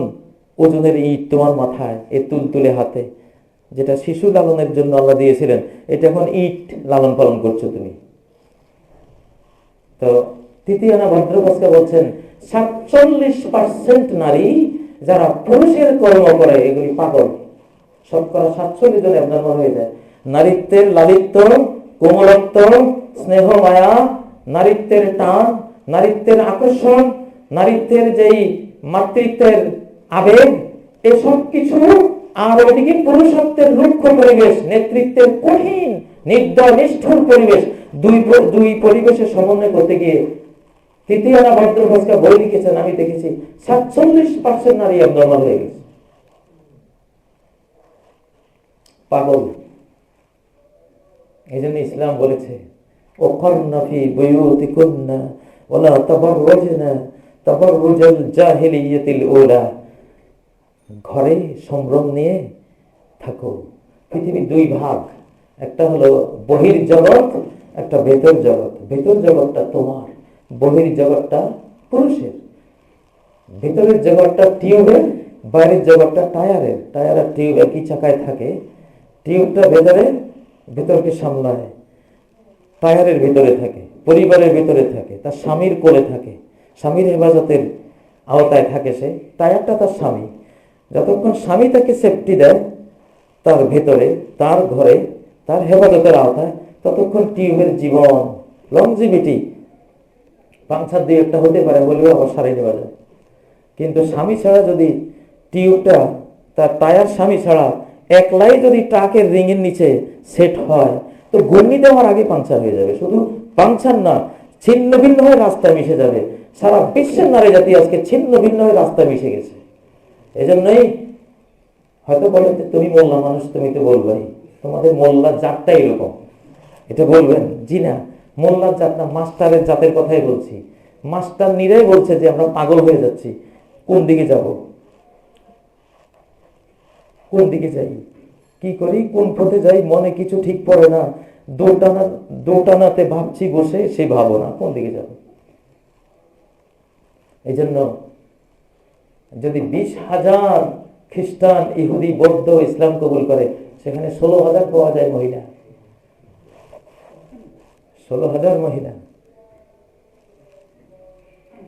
ওজনের ইট তোমার মাথায়, এ তুলতুলে হাতে, যেটা শিশু লালনের জন্য আল্লাহ দিয়েছিলেন, এটা এখন ইট লালন পালন করছো তুমি। তো তৃতীয়ানা ভদ্রবাসকে বলছেন 47% নারী যারা পুরুষের কর্ম করে এগুলি পাগল। শতকরা 47 জন অ্যাবনর্মাল হয়ে যায়। নারীত্বের লালিত্য, কোমলত্ব, স্নেহ মায়া, নারীত্বের টান, নারীত্বের আকর্ষণ, নারীত্বের যেই মাতৃত্বের আবেগ, এসব কিছু, আর ওইদিকে পুরুষত্বের রুক্ষ পরিবেশ, নেতৃত্বের কঠিন নির্দয় নিষ্ঠুর পরিবেশ, দুই পরিবেশের সমন্বয় করতে গিয়ে তৃতীয়ানা ভদ্রবাসকা বই লিখেছেন, আমি দেখেছি 47% নারী অ্যাবনর্মাল হয়ে গেছে, পাগল। এই জন্য ইসলাম বলেছে ওয়াকারনা ফি বুয়ুতিকুন্না ওয়ালা তাবাররাজনা তাবাররুজাল জাহিলিয়াতিল উলা, ঘরে সম্ভ্রম নিয়ে থাকো। পৃথিবীর দুই ভাগ, একটা হলো বহির জগৎ, একটা ভেতর জগৎ। ভেতর জগৎটা তোমার, বহির জগৎটা পুরুষের। ভেতরের জগৎটা টিউবের, বাইরের জগৎটা টায়ারের। টায়ার আর টিউব একই চাকায় থাকে। টিউবটা ভেতরকে সামলায়, টায়ারের ভিতরে থাকে, পরিবারের ভিতরে থাকে, তার স্বামীর কোলে থাকে, স্বামীর হেফাজতের আওতায় থাকে সে। টায়ারটা তার স্বামী। যতক্ষণ স্বামী তাকে সেফটি দেয় তার ভেতরে, তার ঘরে, তার হেফাজতের আওতায়, ততক্ষণ টিউবের জীবন, লংজিভিটি, পাংচার দিয়ে একটা হতে পারে, বলেও আবার সারিয়ে নেওয়া যায়। কিন্তু স্বামী ছাড়া যদি টিউবটা, তার টায়ার স্বামী ছাড়া একলাই যদি ট্রাকের রিংয়ের নিচে সেট হয়, তো ঘূর্ণি দেওয়ার আগে পাংচার হয়ে যাবে। শুধু পাংচার না, ছিন্ন ভিন্ন হয়ে রাস্তায় মিশে যাবে। সারা বিশ্বের নারী জাতি আজকে ছিন্ন ভিন্ন হয়ে রাস্তায় মিশে গেছে। এজন্যই হয়তো বলে তুমি মোল্লা মানুষ, তুমি তো বলবাই তোমাদের মোল্লার জাতটা এরকম, এটা বলবেন। জি না, মোল্লার জাত না, মাস্টারের জাতের কথাই বলছি। মাস্টার নিরাই বলছে যে আমরা পাগল হয়ে যাচ্ছি, কোন দিকে যাব, কোন দিকে যাই, কি করি, কোন পথে যাই, মনে কিছু ঠিক পড়ে না। দোটানাতে ভাবছি বসে, সে ভাবো না কোন দিকে যাব। এই জন্য যদি 20,000 খ্রিস্টান, ইহুদি, বৌদ্ধ, ইসলাম কবুল করে, সেখানে 16,000 পাওয়া যায় মহিলা। 16,000 মহিলা,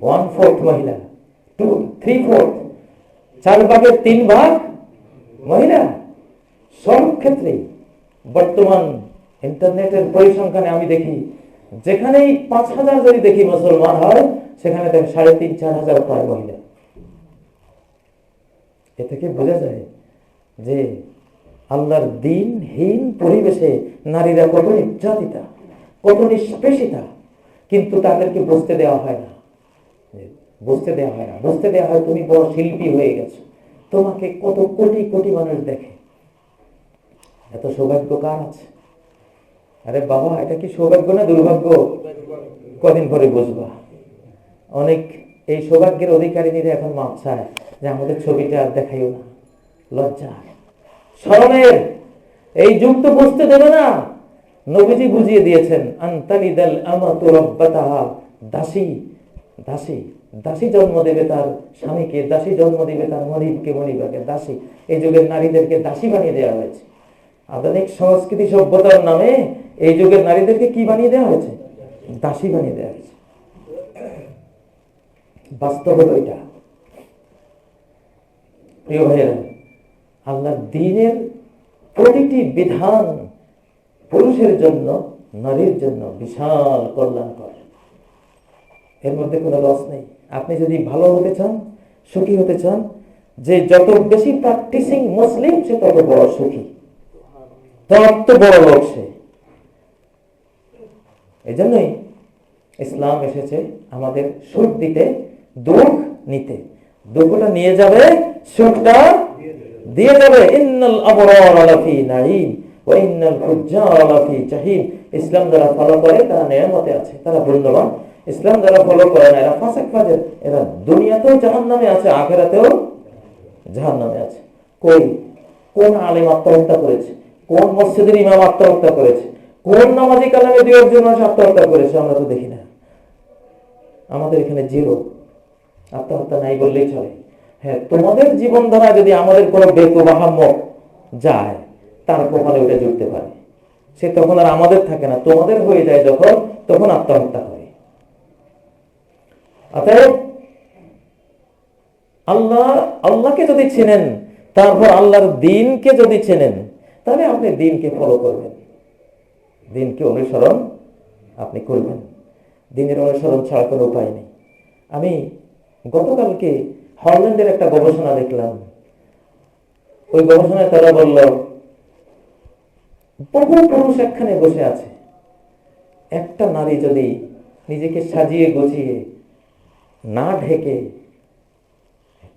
1/4 মহিলা, 3/4, 4/3 ভাগ মহিলা। সব ক্ষেত্রে বর্তমান ইন্টারনেটের পরিসংখ্যানে আমি দেখি, যেখানেই 5,000 যদি দেখি মুসলমান হয়, সেখানে দেখেন 3,500-4,000 প্রায় মহিলা। এ থেকে বোঝা যায় যে আল্লাহর দ্বীনহীন পরিবেশে নারীরা কত নির্যাতিতা, কত নিষ্পেষিতা, কিন্তু তাদেরকে বুঝতে দেওয়া হয় না। বুঝতে দেওয়া হয় না, বুঝতে দেওয়া হয় তুমি বড় শিল্পী হয়ে গেছো, তোমাকে কত কোটি কোটি মানুষ দেখে। এত সৌভাগ্য কার আছে? আরে বাবা, এটা কি সৌভাগ্য না দুর্ভাগ্য? কদিন পরে বুঝবা। অনেক এই সৌভাগ্যের অধিকারিণীরা এখন মাপ চায় যে আমাদের ছবিটা আর দেখাইও না। লজ্জা, শরমের এই যুগ তো বুঝতে দেবে না। নবীজি বুঝিয়ে দিয়েছেন, আনতালিদাল আমাতু রাব্বাতাহা, দাসী দাসী দাসী জন্ম দেবে তার স্বামীকে, দাসী জন্ম দেবে তার মনিবকে, মনিবাকে। দাসী, এই যুগের নারীদেরকে দাসী বানিয়ে দেওয়া হয়েছে। আধুনিক সংস্কৃতি সভ্যতার নামে এই যুগের নারীদেরকে কি বানিয়ে দেওয়া হয়েছে? দাসী বানিয়ে দেওয়া হয়েছে। বাস্তব হলো এটা। প্রিয় ভাইয়েরা, আল্লাহর দ্বীনের প্রতিটি বিধান পুরুষের জন্য, নারীর জন্য বিশাল কল্যাণকর। এর মধ্যে কোনো লস নেই। আপনি যদি ভালো হতে চান, সুখী হতে চান, যে যত বেশি প্র্যাকটিসিং মুসলিম সে তত বড় সুখী, তত বড় লোক সে। এই জন্যই ইসলাম এসেছে আমাদের সুখ দিতে, দুঃখ নিতে। দুঃখটা নিয়ে যাবে, সুখটা দিয়ে যাবে। ইন্নাল আবরার লাফি নাঈম ওয়া ইন্নাল ফুজ্জার লাফি জাহিম। ইসলাম যারা ফলো করে তারা নেয়ামতে আছে, তারা ধন্যবান। ইসলাম যারা ফলো করে না, এরা ফাসিক ফাজের, এরা দুনিয়াতেও জাহান্নামে আছে, আখিরাতেও জাহান্নামে আছে। কোন আলেম আত্মহত্যা করেছে? কোন মসজিদের ইমাম আত্মহত্যা করেছে? কোন নামাজি কালামে 2-1 মানুষ আত্মহত্যা করেছে? আমরা তো দেখি না। আমাদের এখানে জিরো, আত্মহত্যা নাই বললেই চলে। হ্যাঁ, তোমাদের জীবন ধারা যদি আমাদের কোনো বেকুব আহাম্মক যায়, তার কপালে ওটা জুটতে পারে, সে তখন আর আমাদের থাকে না, তোমাদের হয়ে যায় যখন, তখন আত্মহত্যা করে। অতএব আল্লাহকে যদি চেনেন, তারপর আল্লাহর দ্বীনকে যদি চেনেন, তাহলে আপনি দ্বীনকে ফলো করবেন, দ্বীনকে অনুসরণ আপনি করবেন। দ্বীনের অনুসরণ ছাড়া কোনো উপায় নেই। আমি গতকালকে হল্যান্ডের একটা গবেষণা দেখলাম। ওই গবেষণায় তারা বলল, বহু পুরুষ একখানে বসে আছে, একটা নারী যদি নিজেকে সাজিয়ে গুছিয়ে না ঢেকে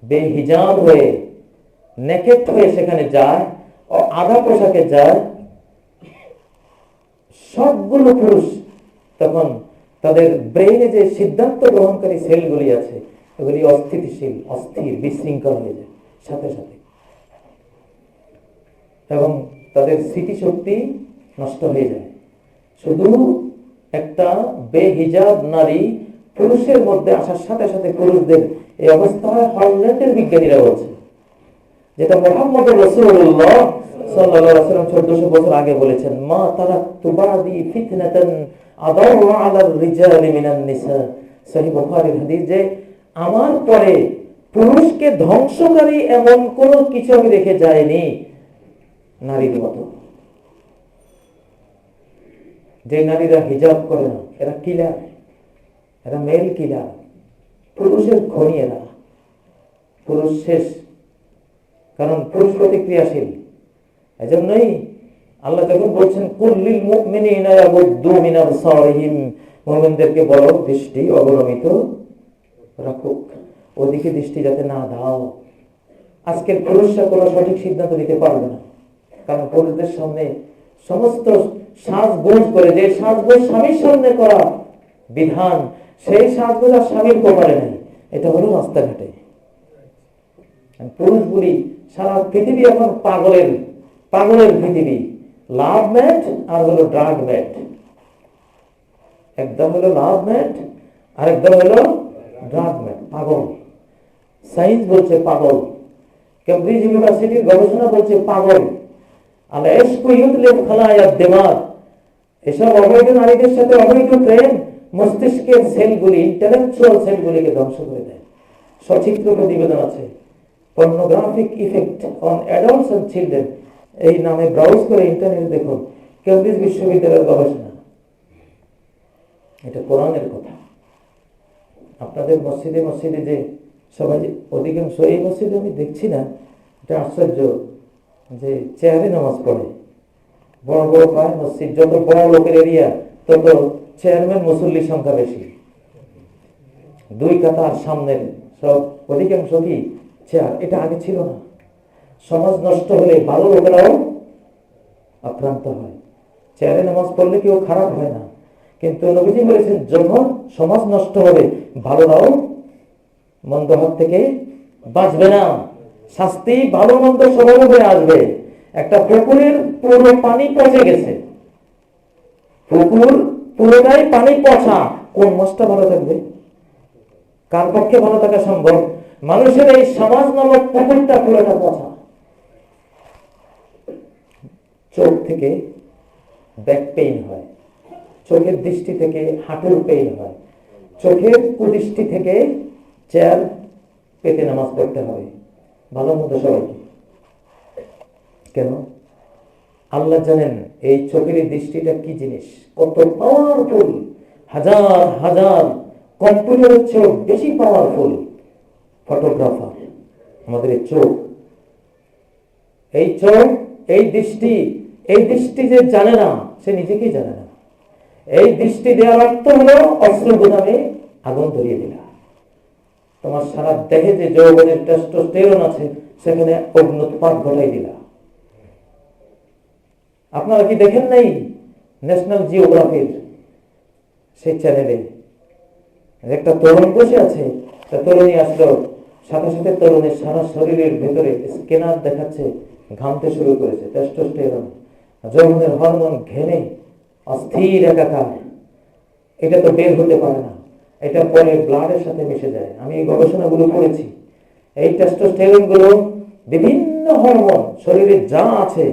বেহিজাব হয়ে নেকেট হয়ে সেখানে যায়, ও আধা পোশাকে যায়, সবগুলো পুরুষ তখন তাদের ব্রেইনে যে সিদ্ধান্ত গ্রহণকারী সেলগুলি আছে, ওগুলি অস্থিতিশীল, অস্থির, বিশৃঙ্খল হয়ে যায় সাথে সাথে, এবং তাদের স্মৃতিশক্তি নষ্ট হয়ে যায়। শুধু একটা বেহিজাব নারী পুরুষের মধ্যে আসার সাথে সাথে পুরুষদের এই অবস্থা হয়। হল্যান্ডের বিজ্ঞানীরা বলছে, যেটা মুহাম্মদ রাসূলুল্লাহ সাল্লাল্লাহু আলাইহি ওয়াসাল্লাম 1400 বছর আগে বলেছেন, মা তারাকতু বাদি ফিতনাতান আদারু আলার রিজালি মিনান নিসা। সহিহ বুখারীর হাদিস, যে আমার পরে পুরুষকে ধ্বংসকারী এমন কোন কিছু আমি দেখে যাইনি নারীর মতো। যে নারীরা হিজাব করে না, এরা কিলার, এরা মেল কিলার, পুরুষের খনি এরা, পুরুষ শেষ। কারণ পুরুষ প্রতিক্রিয়াশীল। এজন্যই আল্লাহ যখন বলছেন কুল্লিল মুমিনিনা ইয়াগুদ্দু মিন আবসারিহিম, মুমিনদেরকে বলো দৃষ্টি অবনমিত রাখুক, ওদিকে দৃষ্টি যাতে না দাও। আজকের পুরুষরা কোনো সঠিক সিদ্ধান্ত নিতে পারবে না, কারণ পুরুষদের সামনে সমস্ত সাজগোজ করে, যে সাজগোজ স্বামীর সামনে করা বিধান, সেই সাজগোজ আর স্বামীর কপালে নেই। এটা হলো রাস্তাঘাটে পুরুষগুলি। সারা পৃথিবী এখন পাগলের পৃথিবী। লাভ ম্যাট আর হলো ড্রাগ ম্যাট। একদম হলো লাভ ম্যাট আর একদম হলো ড্রাগ ম্যাট। পাগল, সায়েন্স বলছে পাগল, কেমব্রিজ ইউনিভার্সিটির গবেষণা বলছে পাগল। এসব অবৈধ নারীদের সাথে অবৈধ প্রেম মস্তিষ্কের সেলগুলি, ইন্টেলেকচুয়াল সেলগুলিকে ধ্বংস করে দেয়। সচিত্র প্রতিবেদন আছে, pornographic effect on adults and children, এই নামে ব্রাউজ করে ইন্টারনেটে দেখুন, কেমব্রিজ বিশ্ববিদ্যালয়ের গবেষণা। এটা কোরআনের কথা। আপনাদের মসজিদে যে সবাই, অধিকাংশ এই মসজিদে আমি দেখছি না, এটা আশ্চর্য, যে চেয়ারে নামাজ পড়ে। বড় বড় পায় মসজিদ, যত বড় লোকের এরিয়া তত চেয়ারম্যান মুসল্লির সংখ্যা বেশি। দুই কাতার সামনের সব অধিকাংশ কি চেয়ার। এটা আগে ছিল না। সমাজ নষ্ট হলে ভালো লোকেরাও আক্রান্ত হয়। চেয়ারে নামাজ পড়লে কেউ খারাপ হয় না, কিন্তু নবীজি বলেছেন যখন সমাজ নষ্ট হবে ভালোরাও মন্দ হাত থেকে বাঁচবে না। শাস্তি ভালো মন্দ সবার উপরে আসবে। একটা পুকুরের পুরো পানি পচে গেছে, পুকুর পুরোটাই পানি পচা, কোন মাছটা ভালো থাকবে? কার পক্ষে ভালো থাকা সম্ভব? মানুষের এই সমাজ নামক পুকুরটা পুরোটা পচা। চোখ থেকে ব্যাক পেইন হয়, চোখের দৃষ্টি থেকে হাঁটুর পেইন হয়, চোখের কুদৃষ্টি থেকে চেয়ার পেতে নামাজ পড়তে হবে। ভালো মতো সবাইকে। কেন? আল্লাহ জানেন এই চোখের দৃষ্টিটা কি জিনিস, কত পাওয়ারফুল। হাজার হাজার কম্পিউটারের চেয়েও বেশি পাওয়ারফুল ফটোগ্রাফার আমাদের এই চোখ। এই চোখ, এই দৃষ্টি যে জানে না, সে নিজেকেই জানে না। এই দৃষ্টি দেওয়ার অর্থ হলো অস্ত্র গুদামে আগুন ধরিয়ে দিলা। তোমার সারা দেহে যে যৌবনের টেস্টোস্টেরন আছে, সেখানে অগ্নুৎপাত ঘটাই দিলা। আপনারা কি দেখেন নাই ন্যাশনাল জিওগ্রাফির সেই চ্যানেলে একটা তরুণ বসে আছে, তরুণী আসলো, সাথে সাথে তরুণের সারা শরীরের ভেতরে স্ক্যানার দেখাচ্ছে, ঘামতে শুরু করেছে, টেস্টোস্টেরন, যৌবনের হরমোন ঘেমে অস্থির একাকার। এটা তো বের হতে পারে না, এটা পরে ব্লাডের সাথে মিশে যায়। আমি এই গবেষণাগুলো করেছি। এই টেস্টোস্টেরন গুলো বিভিন্ন হরমোন শরীরে যা আছে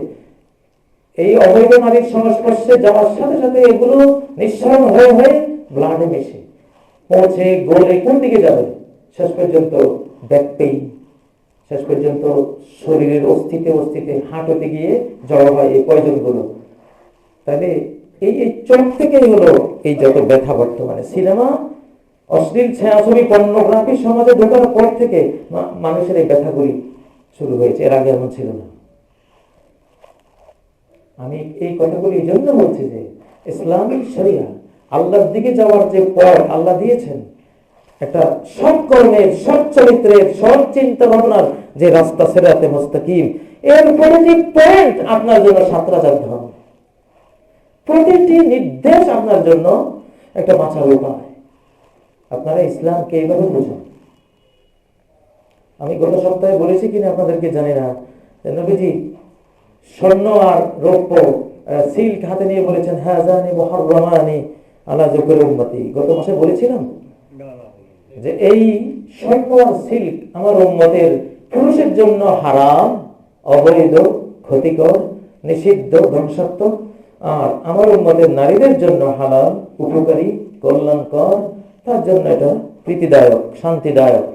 এই অবৈধ নারীর সংস্পর্শে যাওয়ার সাথে সাথে এগুলো নিঃসরণ হয়ে হয়ে ব্লাডে মিশে পৌঁছে গলে কোন দিকে যাবে, শেষ পর্যন্ত ব্যাক পেইন, শেষ পর্যন্ত শরীরের অস্থিতে হাঁটুতে গিয়ে জড়ো হয় এই পয়জন গুলো। তাহলে এই চোখ থেকেই হলো এই যত ব্যথা। বর্তমানে সিনেমা, অশ্লীল ছায়াছবি, পর্নোগ্রাফি সমাজে ঢোকার পর থেকে মানুষের এই ব্যথাগুলি শুরু হয়েছে, এর আগে এমন ছিল না। আমি এই কথাগুলি এই জন্য বলছি যে ইসলামিক শরিয়া আল্লাহর দিকে যাওয়ার যে পথ আল্লাহ দিয়েছেন, একটা সৎ কর্মের, সৎ চরিত্রের, সৎ চিন্তা ভাবনার যে রাস্তা, সিরাতে মুস্তাকিম, এর প্রতিটি পয়েন্ট আপনার জন্য সাঁতরা ধর্ম, প্রতিটি নির্দেশ আপনার জন্য একটা বাঁচার উপায়। আপনারা ইসলামকে এইভাবে বুঝুন। আমি গত সপ্তাহে বলেছি কিনা আপনাদেরকে জানি না, নবীজি স্বর্ণ আর রৌপ্য সিল্ক হাতে নিয়ে বলেছেন, হাযানি মুহাররামানি আলা যুকরি উম্মতি। গত মাসে বলেছিলাম যে এই স্বর্ণ আর সিল্ক আমার উম্মতের পুরুষের জন্য হারাম, অবৈধ, ক্ষতিকর, নিষিদ্ধ, ধ্বংসাত্মক, আর আমার উম্মতের নারীদের জন্য হালাল, উপকারী, কল্যাণকর, তার জন্য এটা প্রীতিদায়ক, শান্তিদায়ক।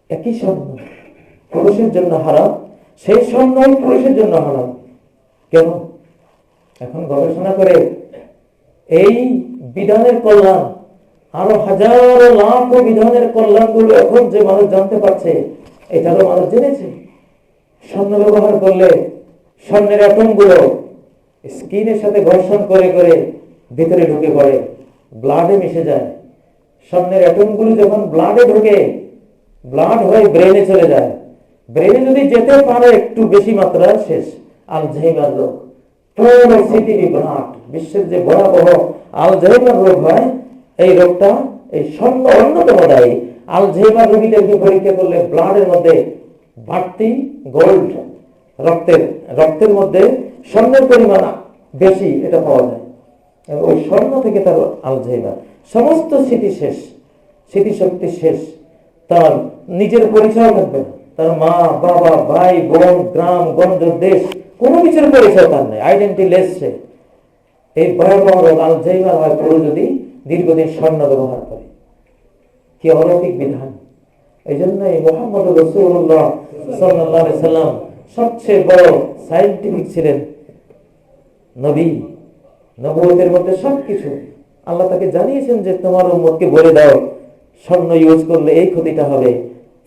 একই স্বর্ণ পুরুষের জন্য হারাম, সেই স্বর্ণই পুরুষের জন্য হারাম। কেন? এখন গবেষণা করে এই বিধানের কল্যাণ, আরো হাজারো লাখো বিধানের কল্যাণগুলো এখন যে মানুষ জানতে পারছে, এটারও মানুষ জেনেছে। স্বর্ণ ব্যবহার করলে স্বর্ণের অ্যাটমগুলো স্কিনের সাথে ঘর্ষণ করে করে ভিতরে ঢুকে পড়ে, ব্লাডে মিশে যায়। স্বর্ণের অ্যাটমগুলো যখন ব্লাডে ঢুকে, ব্লাড হয়ে ব্রেনে চলে যায়। ব্রেনে যদি যেতে পারে একটু বেশি মাত্রা, শেষ, আলঝেইমার রোগ, পুরো স্মৃতি বিভ্রাট। বিশ্বের যে ভয়াবহ আলঝেইমার রোগ হয়, এই রোগটা এই স্বর্ণ অন্যতম দায়ী। আলঝেইমার রোগীদেরকে পরীক্ষা করলে ব্লাডের মধ্যে বাড়তি গোল্ড, রক্তের মধ্যে স্বর্ণের পরিমাণ বেশি, এটা পাওয়া যায়। ওই স্বর্ণ থেকে তার আলঝেইমার, সমস্ত স্মৃতি শেষ, স্মৃতিশক্তি শেষ, তার নিজের পরিচয় থাকবে না, তার মা, বাবা, ভাই, বোন, গ্রাম, গঞ্জ, দেশ, কোনো কিছুর পরিচয় তার নেই, আইডেন্টি লেস সে। এই ভয়াবহ রোগ আলঝেইমার হয় পুরো যদি দীর্ঘদিন স্বর্ণ ব্যবহার করে। কি অলৌকিক বিধান! এই জন্য মুহাম্মদ রাসূলুল্লাহ সাল্লাল্লাহু আলাইহি সাল্লাম সবচেয়ে বড় সায়েন্টিফিক ছিলেন নবী। নবুয়তের মধ্যে সবকিছু আল্লাহ তাকে জানিয়েছেন যে তোমার উম্মতকে বলে দাও, স্বর্ণ ইউজ করলে এই ক্ষতিটা হবে।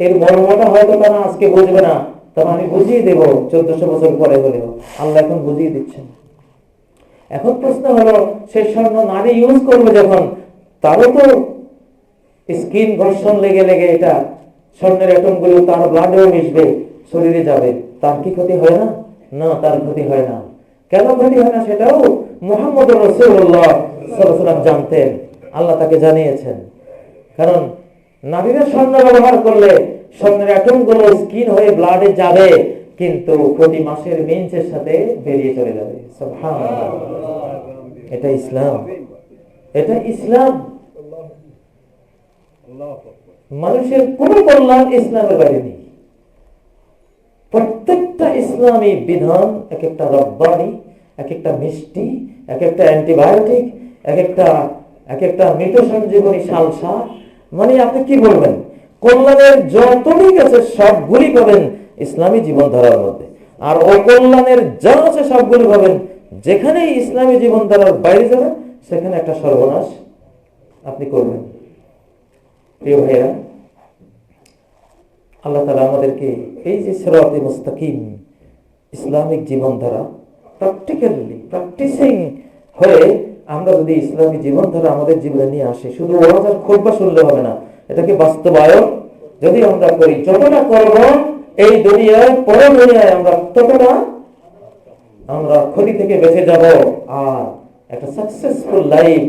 এর মর্মটা হয়তো তারা আজকে বুঝবে না, তবে আমি বুঝিয়ে দেব 1400 বছর পরে হলেও। আল্লাহ এখন বুঝিয়ে দিচ্ছেন। এখন প্রশ্ন হলো, সেই স্বর্ণ নারী ইউজ করবে যখন, তারও তো স্কিন ঘর্ষণ লেগে লেগে এটা স্বর্ণের অ্যাটমগুলো তার ব্লাডেও মিশবে, শরীরে যাবে, তার কি ক্ষতি হয় না? না, তার ক্ষতি হয় না। কেন ক্ষতি হয় না সেটাও মুহাম্মদ রাসূলুল্লাহ সাল্লাল্লাহু আলাইহি ওয়াসাল্লাম জানতেন, আল্লাহ তাকে জানিয়েছেন। কারণ নারীরা স্বর্ণ ব্যবহার করলে স্বর্ণের অ্যাটমগুলো স্কিন হয়ে ব্লাডে যাবে, কিন্তু প্রতি মাসের মেন্সের সাথে বেরিয়ে চলে যাবে। সুবহানাল্লাহ! এটা ইসলাম, এটা ইসলাম। মানুষের কোন কল্যাণ ইসলামের বাইরে নেই। প্রত্যেকটা ইসলামী বিধান এক একটা রব্বানি, এক একটা মিষ্টি, এক একটা অ্যান্টিবায়োটিক, এক একটা মৃত সঞ্জীবনী সালসা। মানে আপনি কি বলবেন, কল্যাণের যত দিক আছে সবগুলি পাবেন ইসলামী জীবনধারার মধ্যে, আর অকল্যাণের যা আছে সবগুলি পাবেন যেখানেই ইসলামী জীবনধারার বাইরে যাবেন, সেখানে একটা সর্বনাশ আপনি করবেন। প্রিয় ভাইরা, আল্লাহ তাআলা আমাদেরকে এই যে সিরাতে মুস্তাকিম ইসলামিক জীবনধারা প্র্যাকটিসিং হয়ে আমরা যদি ইসলামী জীবনধারা আমাদের জীবনে নিয়ে আসি, শুধু ওয়াজ আর খুতবা শুনলে হবে না, এটাকে বাস্তবায়ন যদি আমরা করি, যতটা করব এই দুনিয়ায়, পরের দুনিয়ায় আমরা ততটা আমরা ক্ষতি থেকে বেঁচে যাব, আর একটা সাকসেসফুল লাইফ,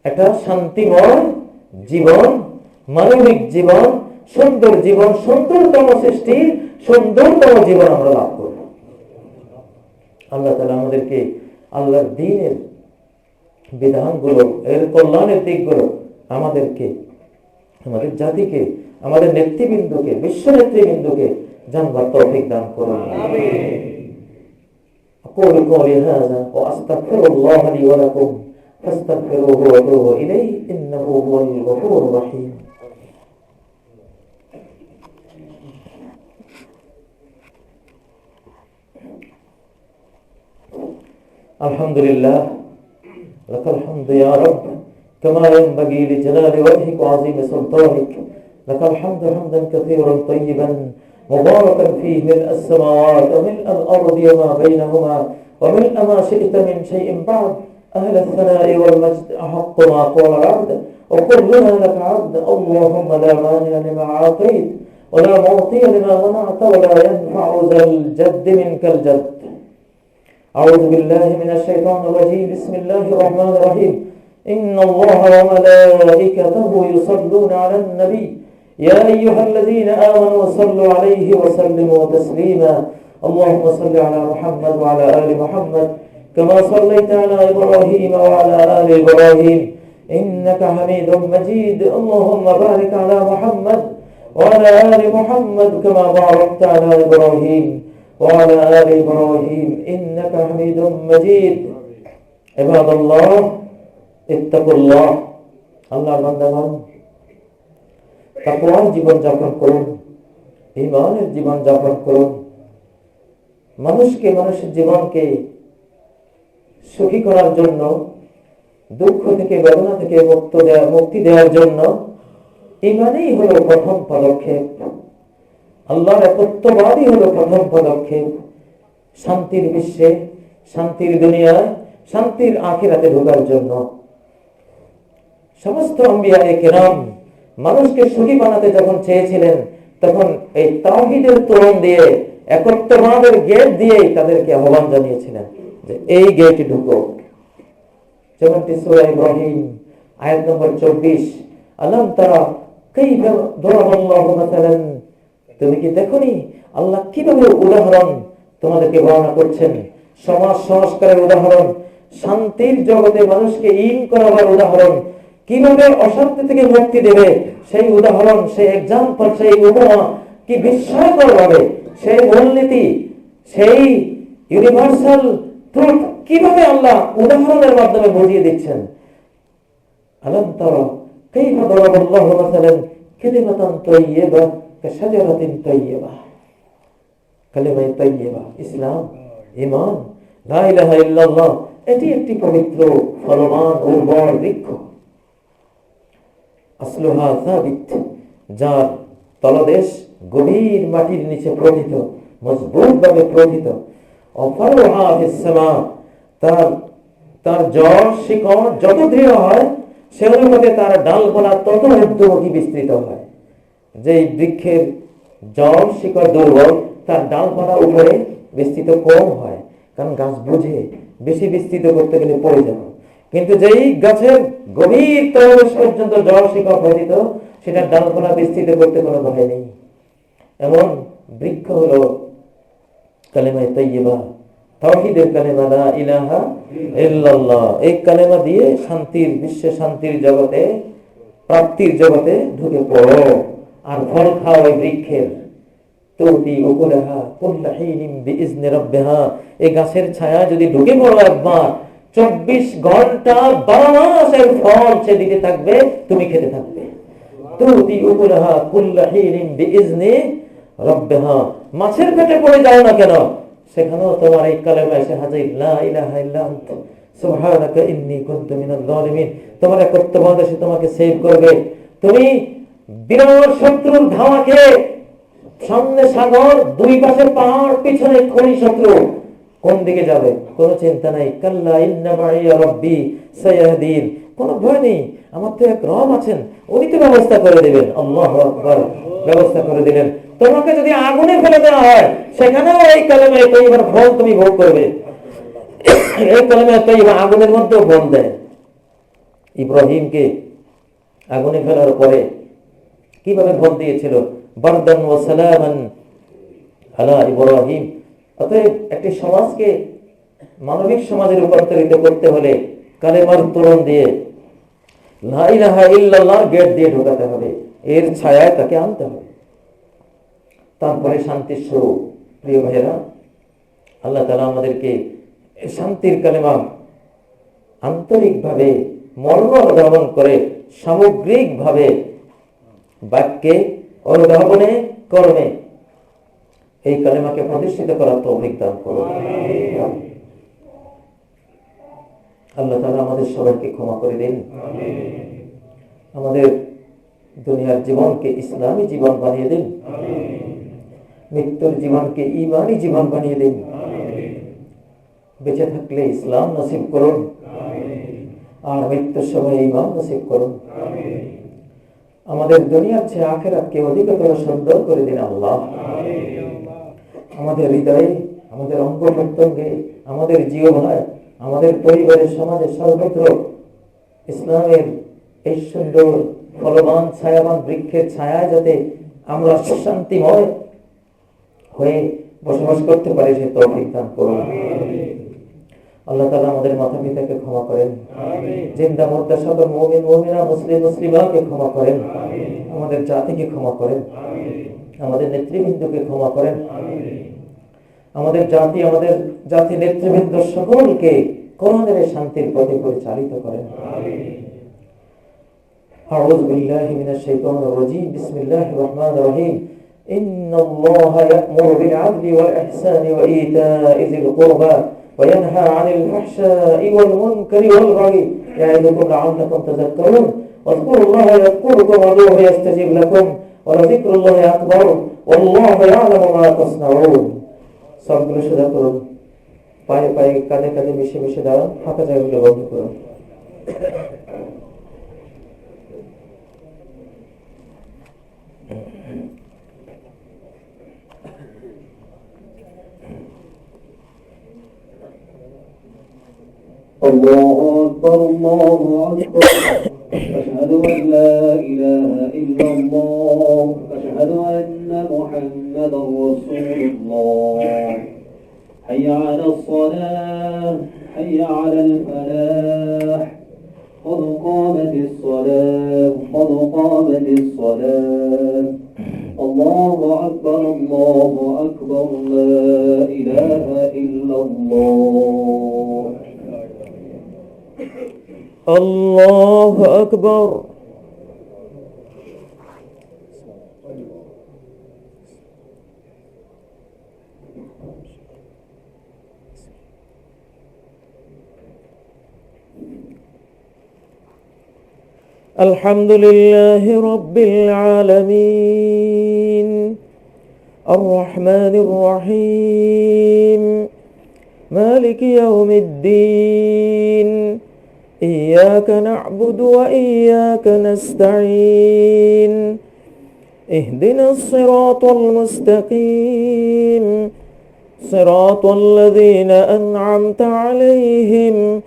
একটা শান্তিময় জীবন, মানবিক জীবন, সুন্দর জীবন, সুন্দরতম সৃষ্টির সুন্দরতম জীবন আমরা লাভ করব। আল্লাহ তাআলা আমাদেরকে আল্লাহর দ্বীনের বিধানগুলো, এর কল্যাণের দিকগুলো আমাদেরকে আমাদের জাতিকে, আমাদের নেতৃবৃন্দকে, বিশ্ব নেতৃবৃন্দকে জানবার তৌফিক দান করুন। أقول قولي هذا وأستغفر الله لي ولكم فاستغفروه وتوبوا إليه إنه هو الغفور الرحيم. الحمد لله لك الحمد يا رب كما ينبغي لجلال وجهك وعظيم سلطانك. لك الحمد حمدا كثيرا طيبا مباركا فيه ملء السماوات وملء الأرض وما بينهما وملء ما شئت من شيء بعد. أهل الثناء والمجد أحق ما قال العبد وكلنا لك عبد. اللهم لا مانع لما أعطيت ولا معطي لما منعت ولا ينفع ذا الجد منك الجد. أعوذ بالله من الشيطان الرجيم. بسم الله الرحمن الرحيم. إن الله وملائكته يصلون على النبي يا أيها الذين آمنوا صلوا عليه وسلموا تسليما. اللهم صل على محمد وعلى آل محمد كما صليت على إبراهيم وعلى آل إبراهيم إنك حميد مجيد. اللهم بارك على محمد وعلى آل محمد كما باركت على إبراهيم وعلى آل إبراهيم إنك حميد مجيد. عباد الله اتقوا الله. আল্লাহর বান্দাগণ, তাকওয়ার জীবন যাপন করুন, ঈমানের জীবন যাপন করুন। মানুষের জীবনকে সুখী করার জন্য, দুঃখ থেকে, বেদনা থেকে মুক্তি দেওয়ার জন্য ঈমানই হলো প্রথম পদক্ষেপ। আল্লাহর একত্ববাদই হলো প্রথম পদক্ষেপ। শান্তির বিশ্বে, শান্তির দুনিয়ায়, শান্তির আখিরাতে ঢোকার জন্য সমস্ত আম্বিয়ায়ে কেরাম মানুষকে সুখী বানাতে যখন চেয়েছিলেন, তখন এই তাওহীদের তোরণ দিয়ে, একত্ববাদের গেট দিয়ে তাদেরকে আহ্বান জানিয়েছিলেন যে এই গেটে ঢুকো। যেমনটি সূরা ইব্রাহিম আয়াত নম্বর 24, আলাম তারা কাইফা দরাবাল্লাহু মাসালান, তুমি কি দেখোনি আল্লাহ কিভাবে উদাহরণ তোমাদেরকে বর্ণনা করছেন, সমাজ সংস্কারের উদাহরণ, শান্তির জগতে মানুষকে ইন করাবার উদাহরণ, কিভাবে অশান্তি থেকে মুক্তি দেবে সেই উদাহরণ, সেই এক্সাম্পল, সেই উপমা কি বিস্ময়কর ভাবে, সেই মূলনীতি, সেই ইউনিভার্সাল ট্রুথ কিভাবে আল্লাহ উদাহরণের মাধ্যমে বুঝিয়ে দিচ্ছেন। আলাম তারা কাইফা দরাবাল্লাহু মাসালান কালিমাতান তাইয়্যিবা কাশাজারাতিন তাইয়্যিবা। কালিমা তাইয়্যিবা, ইসলাম, ঈমান, লা ইলাহা ইল্লাল্লাহ, এটি একটি পবিত্র ফলবান উর্বর বৃক্ষ। আসলুহা সাবিত, যার তলদেশ গভীর মাটির নিচে প্রথিত, মজবুত ভাবে প্রথিত। অফারুহা ফিস সামা, তার জড় শিকড় যত দৃঢ় হয় সে অনুপাতে তার ডালপালা তত ঊর্ধ্বমুখী বিস্তৃত হয়। যেই বৃক্ষের জড় শিকড় দুর্বল, তার ডালপালা উপরে বিস্তৃত কম হয়, কারণ গাছ বুঝে বেশি বিস্তৃত করতে গেলে পড়ে যাবে। কিন্তু যেই গাছের গভীর তলদেশ পর্যন্ত জড় শিকড় পতিত, সেটার ডালপালা বিস্তৃত করতে কোনো ভয় নেই। এমন বৃক্ষ হলো কালেমা তাইয়্যিবা, তাওহীদের কালেমা, লা ইলাহা ইল্লাল্লাহ। এই কালেমা দিয়ে শান্তির বিশ্বে, শান্তির জগতে, প্রাপ্তির জগতে ঢুকে পড়ো আর ফল খাও এই বৃক্ষের। তুতি উকুলাহা কুল্লা হিনিন বিইজনি রাব্বিহা, এই গাছের ছায়া যদি ঢুকে পড়ো একবার, 24 ঘন্টা 12 মাস এর ফল সে দিতে থাকবে, তুমি খেতে থাকবে। তুতি উকুলাহা কুল্লা হিনিন বিইজনি রাব্বিহা। মাছের পেটে পড়ে যাও না কেন, সেখানেও তোমার এই কালেমা এসে হাজির, লা ইলাহা ইল্লা আনতা সুবহানাকা ইন্নী কুনতু মিনাল যালিমিন। তোমার একত্ববাদ এসে তোমাকে সেভ করবে। তুমি বিরাট শত্রুর ধাওয়াকে, সামনে সাগর, দুই পাশে পাহাড়, পিছনে খনি শত্রু, কোন দিকে যাবে কোনো চিন্তা নাই। কাল্লা ইন্না মাইয়া রাব্বি সায়াহদিন, কোনো ভয় নেই, আমার তো এক রব আছেন, উনি তো ব্যবস্থা করে দিবেন। আল্লাহু আকবার, ব্যবস্থা করে দিলেন। তোমাকে যদি আগুনে ফেলে দেওয়া হয়, সেখানেও এই কালেমা তাইয়্যিবার ফল তুমি ভোগ করবে। এই কালেমা তাইয়্যিবা আগুনের মধ্যেও ফল দেয়। ইব্রাহিমকে আগুনে ফেলার পরে কিভাবে ফল দিয়েছিল, বারদান ওয়া সালামান আলা ইব্রাহিম। অতএব একটি সমাজকে মানবিক সমাজে রূপান্তরিত করতে হলে কালেমার তোরণ দিয়ে, লা ইলাহা ইল্লাল্লাহর গেট দিয়ে ঢোকাতে হবে। এর ছায়ায় তাকে আনতে হবে। তারপরে শান্তির স্বরূপ। প্রিয় ভাইয়েরা, আল্লাহ তাআলা আমাদেরকে শান্তির কালেমা আন্তরিকভাবে মর্ম অনুধাবন করে সামগ্রিকভাবে বাক্যে, অনুধাবনে, কর্মে এই কালেমাকে প্রতিষ্ঠিত করার তৌফিক দান করুন। আল্লাহ তাআলা আমাদের সবাইকে ক্ষমা করে দিন। আমাদের দুনিয়ার জীবনকে ইসলামী জীবন বানিয়ে দিন। মৃত্যুর জীবনকে ঈমানি জীবন বানিয়ে দিন। বেঁচে থাকলে ইসলাম নসিব করুন, আর মৃত্যুর সময় ঈমান নসিব করুন। আমাদের দুনিয়ার চেয়ে আখিরাতকে অধিকতর সুন্দর করে দিন আল্লাহ। আমাদের হৃদয়ে, আমাদের অঙ্গ প্রত্যঙ্গে, আমাদের জীবনে, আমাদের পরিবারের, সমাজের সর্বত্র ইসলামের এই সুন্দর ফলবান ছায়াবান বৃক্ষের ছায়ায় যাতে আমরা শান্তিময় হয়ে বসবাস করতে পারি, সে তৌফিক দান করুন। আল্লাহ তাআলা আমাদের মাতা পিতাকে ক্ষমা করেন, জিন্দা মুর্দা সকল মুমিন মুমিনা মুসলিম মুসলিমাকে ক্ষমা করেন, আমাদের জাতিকে ক্ষমা করেন, আমাদের নেতৃবৃন্দকে ক্ষমা করেন, আমাদের জাতি নেতৃবৃন্দ সকলকে কোরআনের শান্তির পথে পরিচালিত করেন। আউযু বিল্লাহি মিনাশ শাইতানির রাজীম। বিসমিল্লাহির রহমানির রহিম। ইন্নাল্লাহা ইয়া'মুরু বিল আদলি ওয়াল ইহসানি ওয়া ইতা'i যিল কুরবা ওয়া ইয়ানহা 'আনিল ফাহশা'i ওয়াল মুনকারি ওয়াল বাগি ইয়া'iদুকুম লা'আল্লাকুম তাযাক্কারুন। ওয়াযকুরুল্লাহা ইয়াযকুরুকুম ওয়াদ'উহু ইয়াস্তাজিব লাকুম ওয়া লাযিকরুল্লাহি আকবার ওয়াল্লাহু ইয়া'লামু মা তাসনাউন। সবগুলো সোজা করুন, পায়ে পায়ে কাঁধে কাঁধে মিশে মিশে দাঁড়ান, ফাঁকা জায়গাগুলো বন্ধ করুন। الله أكبر الله أكبر أشهد أن لا إله إلا الله أشهد أن محمدا رسول الله حي على الصلاة حي على الفلاح قد قامت الصلاة قد قامت الصلاة الله أكبر لا إله إلا الله الله أكبر الحمد لله رب العالمين الرحمن الرحيم مالك يوم الدين إياك نعبد وإياك نستعين اهدنا الصراط المستقيم صراط الذين أنعمت عليهم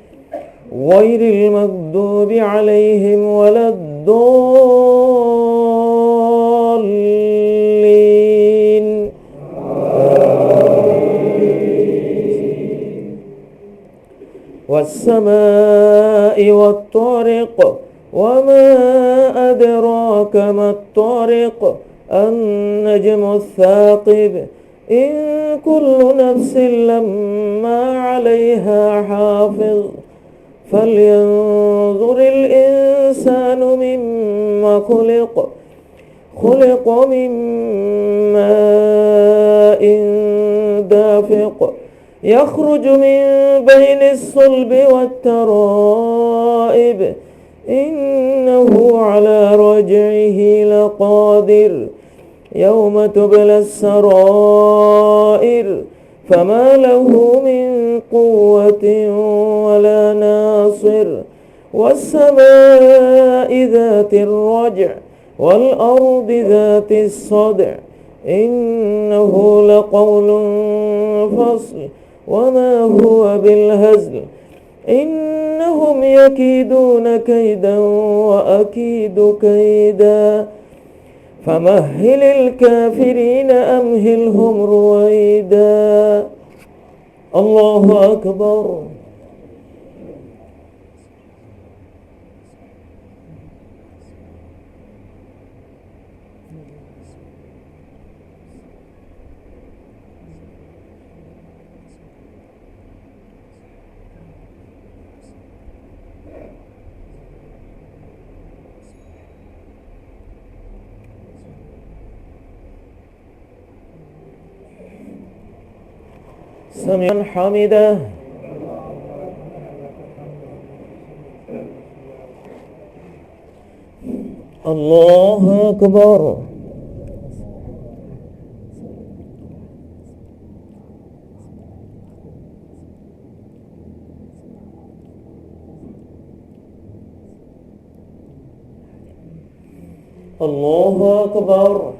غير المغضوب عليهم ولا الضالين والسماء والطارق وما أدراك ما الطارق النجم الثاقب إن كل نفس لما عليها حافظ فلينظر الإنسان مما خلق من ماء دافق يخرج من بين الصلب والترائب إنه على رجعه لقادر يوم تبلى السرائر فما له من قوة ولا ناصر والسماء ذات الرجع والأرض ذات الصدع إنه لقول فصل وما هو بالهزل إنهم يكيدون كيدا وأكيد كيدا فمهل الكافرين أمهلهم رويدا الله أكبر سميعا حمده الله أكبر الله أكبر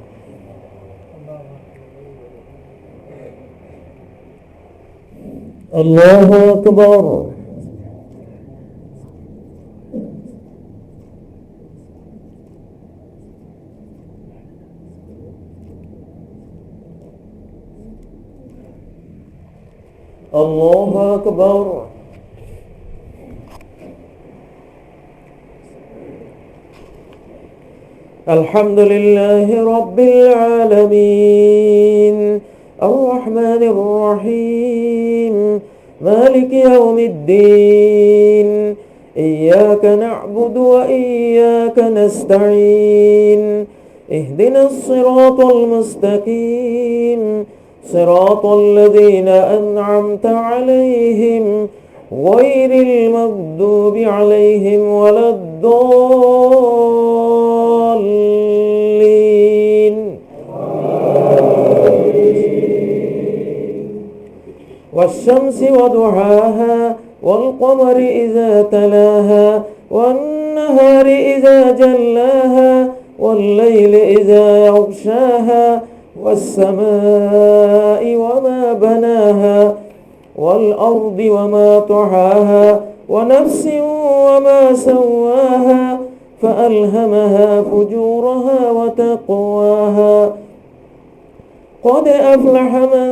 الله أكبر الله أكبر الحمد لله رب العالمين الرحمن الرحيم مالك يوم الدين إياك نعبد وإياك نستعين اهدنا الصراط المستقيم صراط الذين أنعمت عليهم غير المغضوب عليهم ولا الضالين والشمس وضحاها والقمر إذا تلاها والنهار إذا جلاها والليل إذا يغشاها والسماء وما بناها والأرض وما طحاها ونفس وما سواها فألهمها فجورها وتقواها قد أفلح من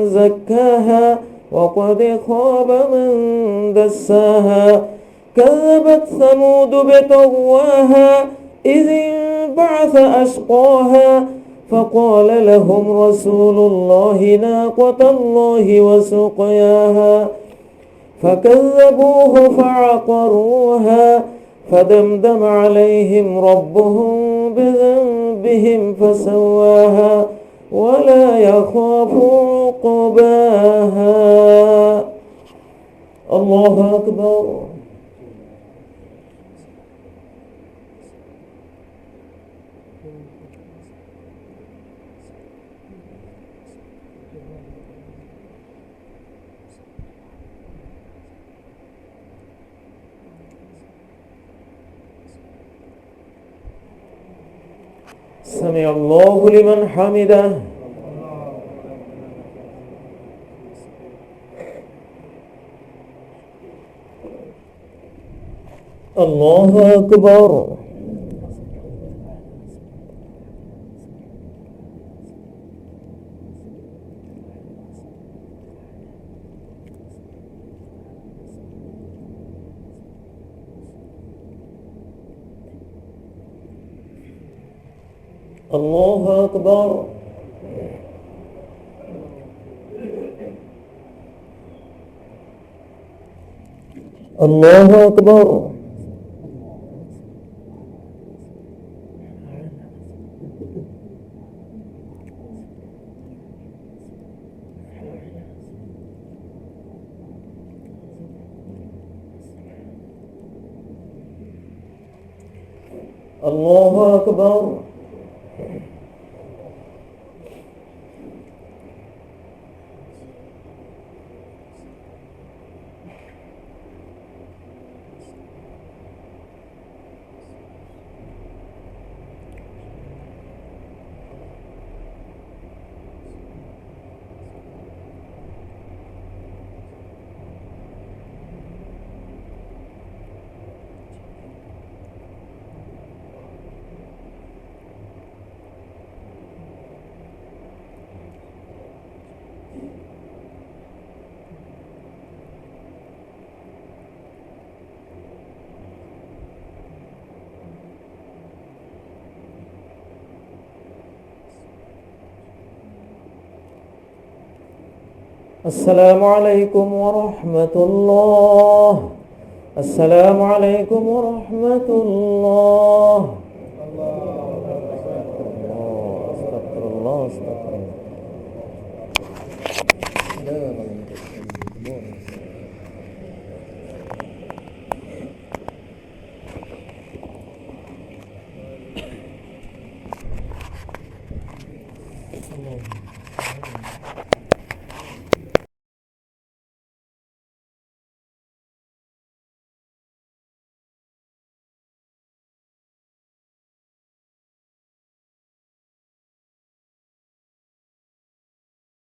زكاها وقد خاب من دساها كذبت ثمود بطغواها إذ انبعث أشقاها فقال لهم رسول الله ناقة الله وسقياها فكذبوه فعقروها فدمدم عليهم ربهم بذنبهم فسواها ولا يخاف عقباها الله أكبر سمع الله لمن حمده الله أكبر الله أكبر الله أكبر الله أكبر السلام عليكم ورحمة الله السلام عليكم ورحمة الله استغفر الله استغفر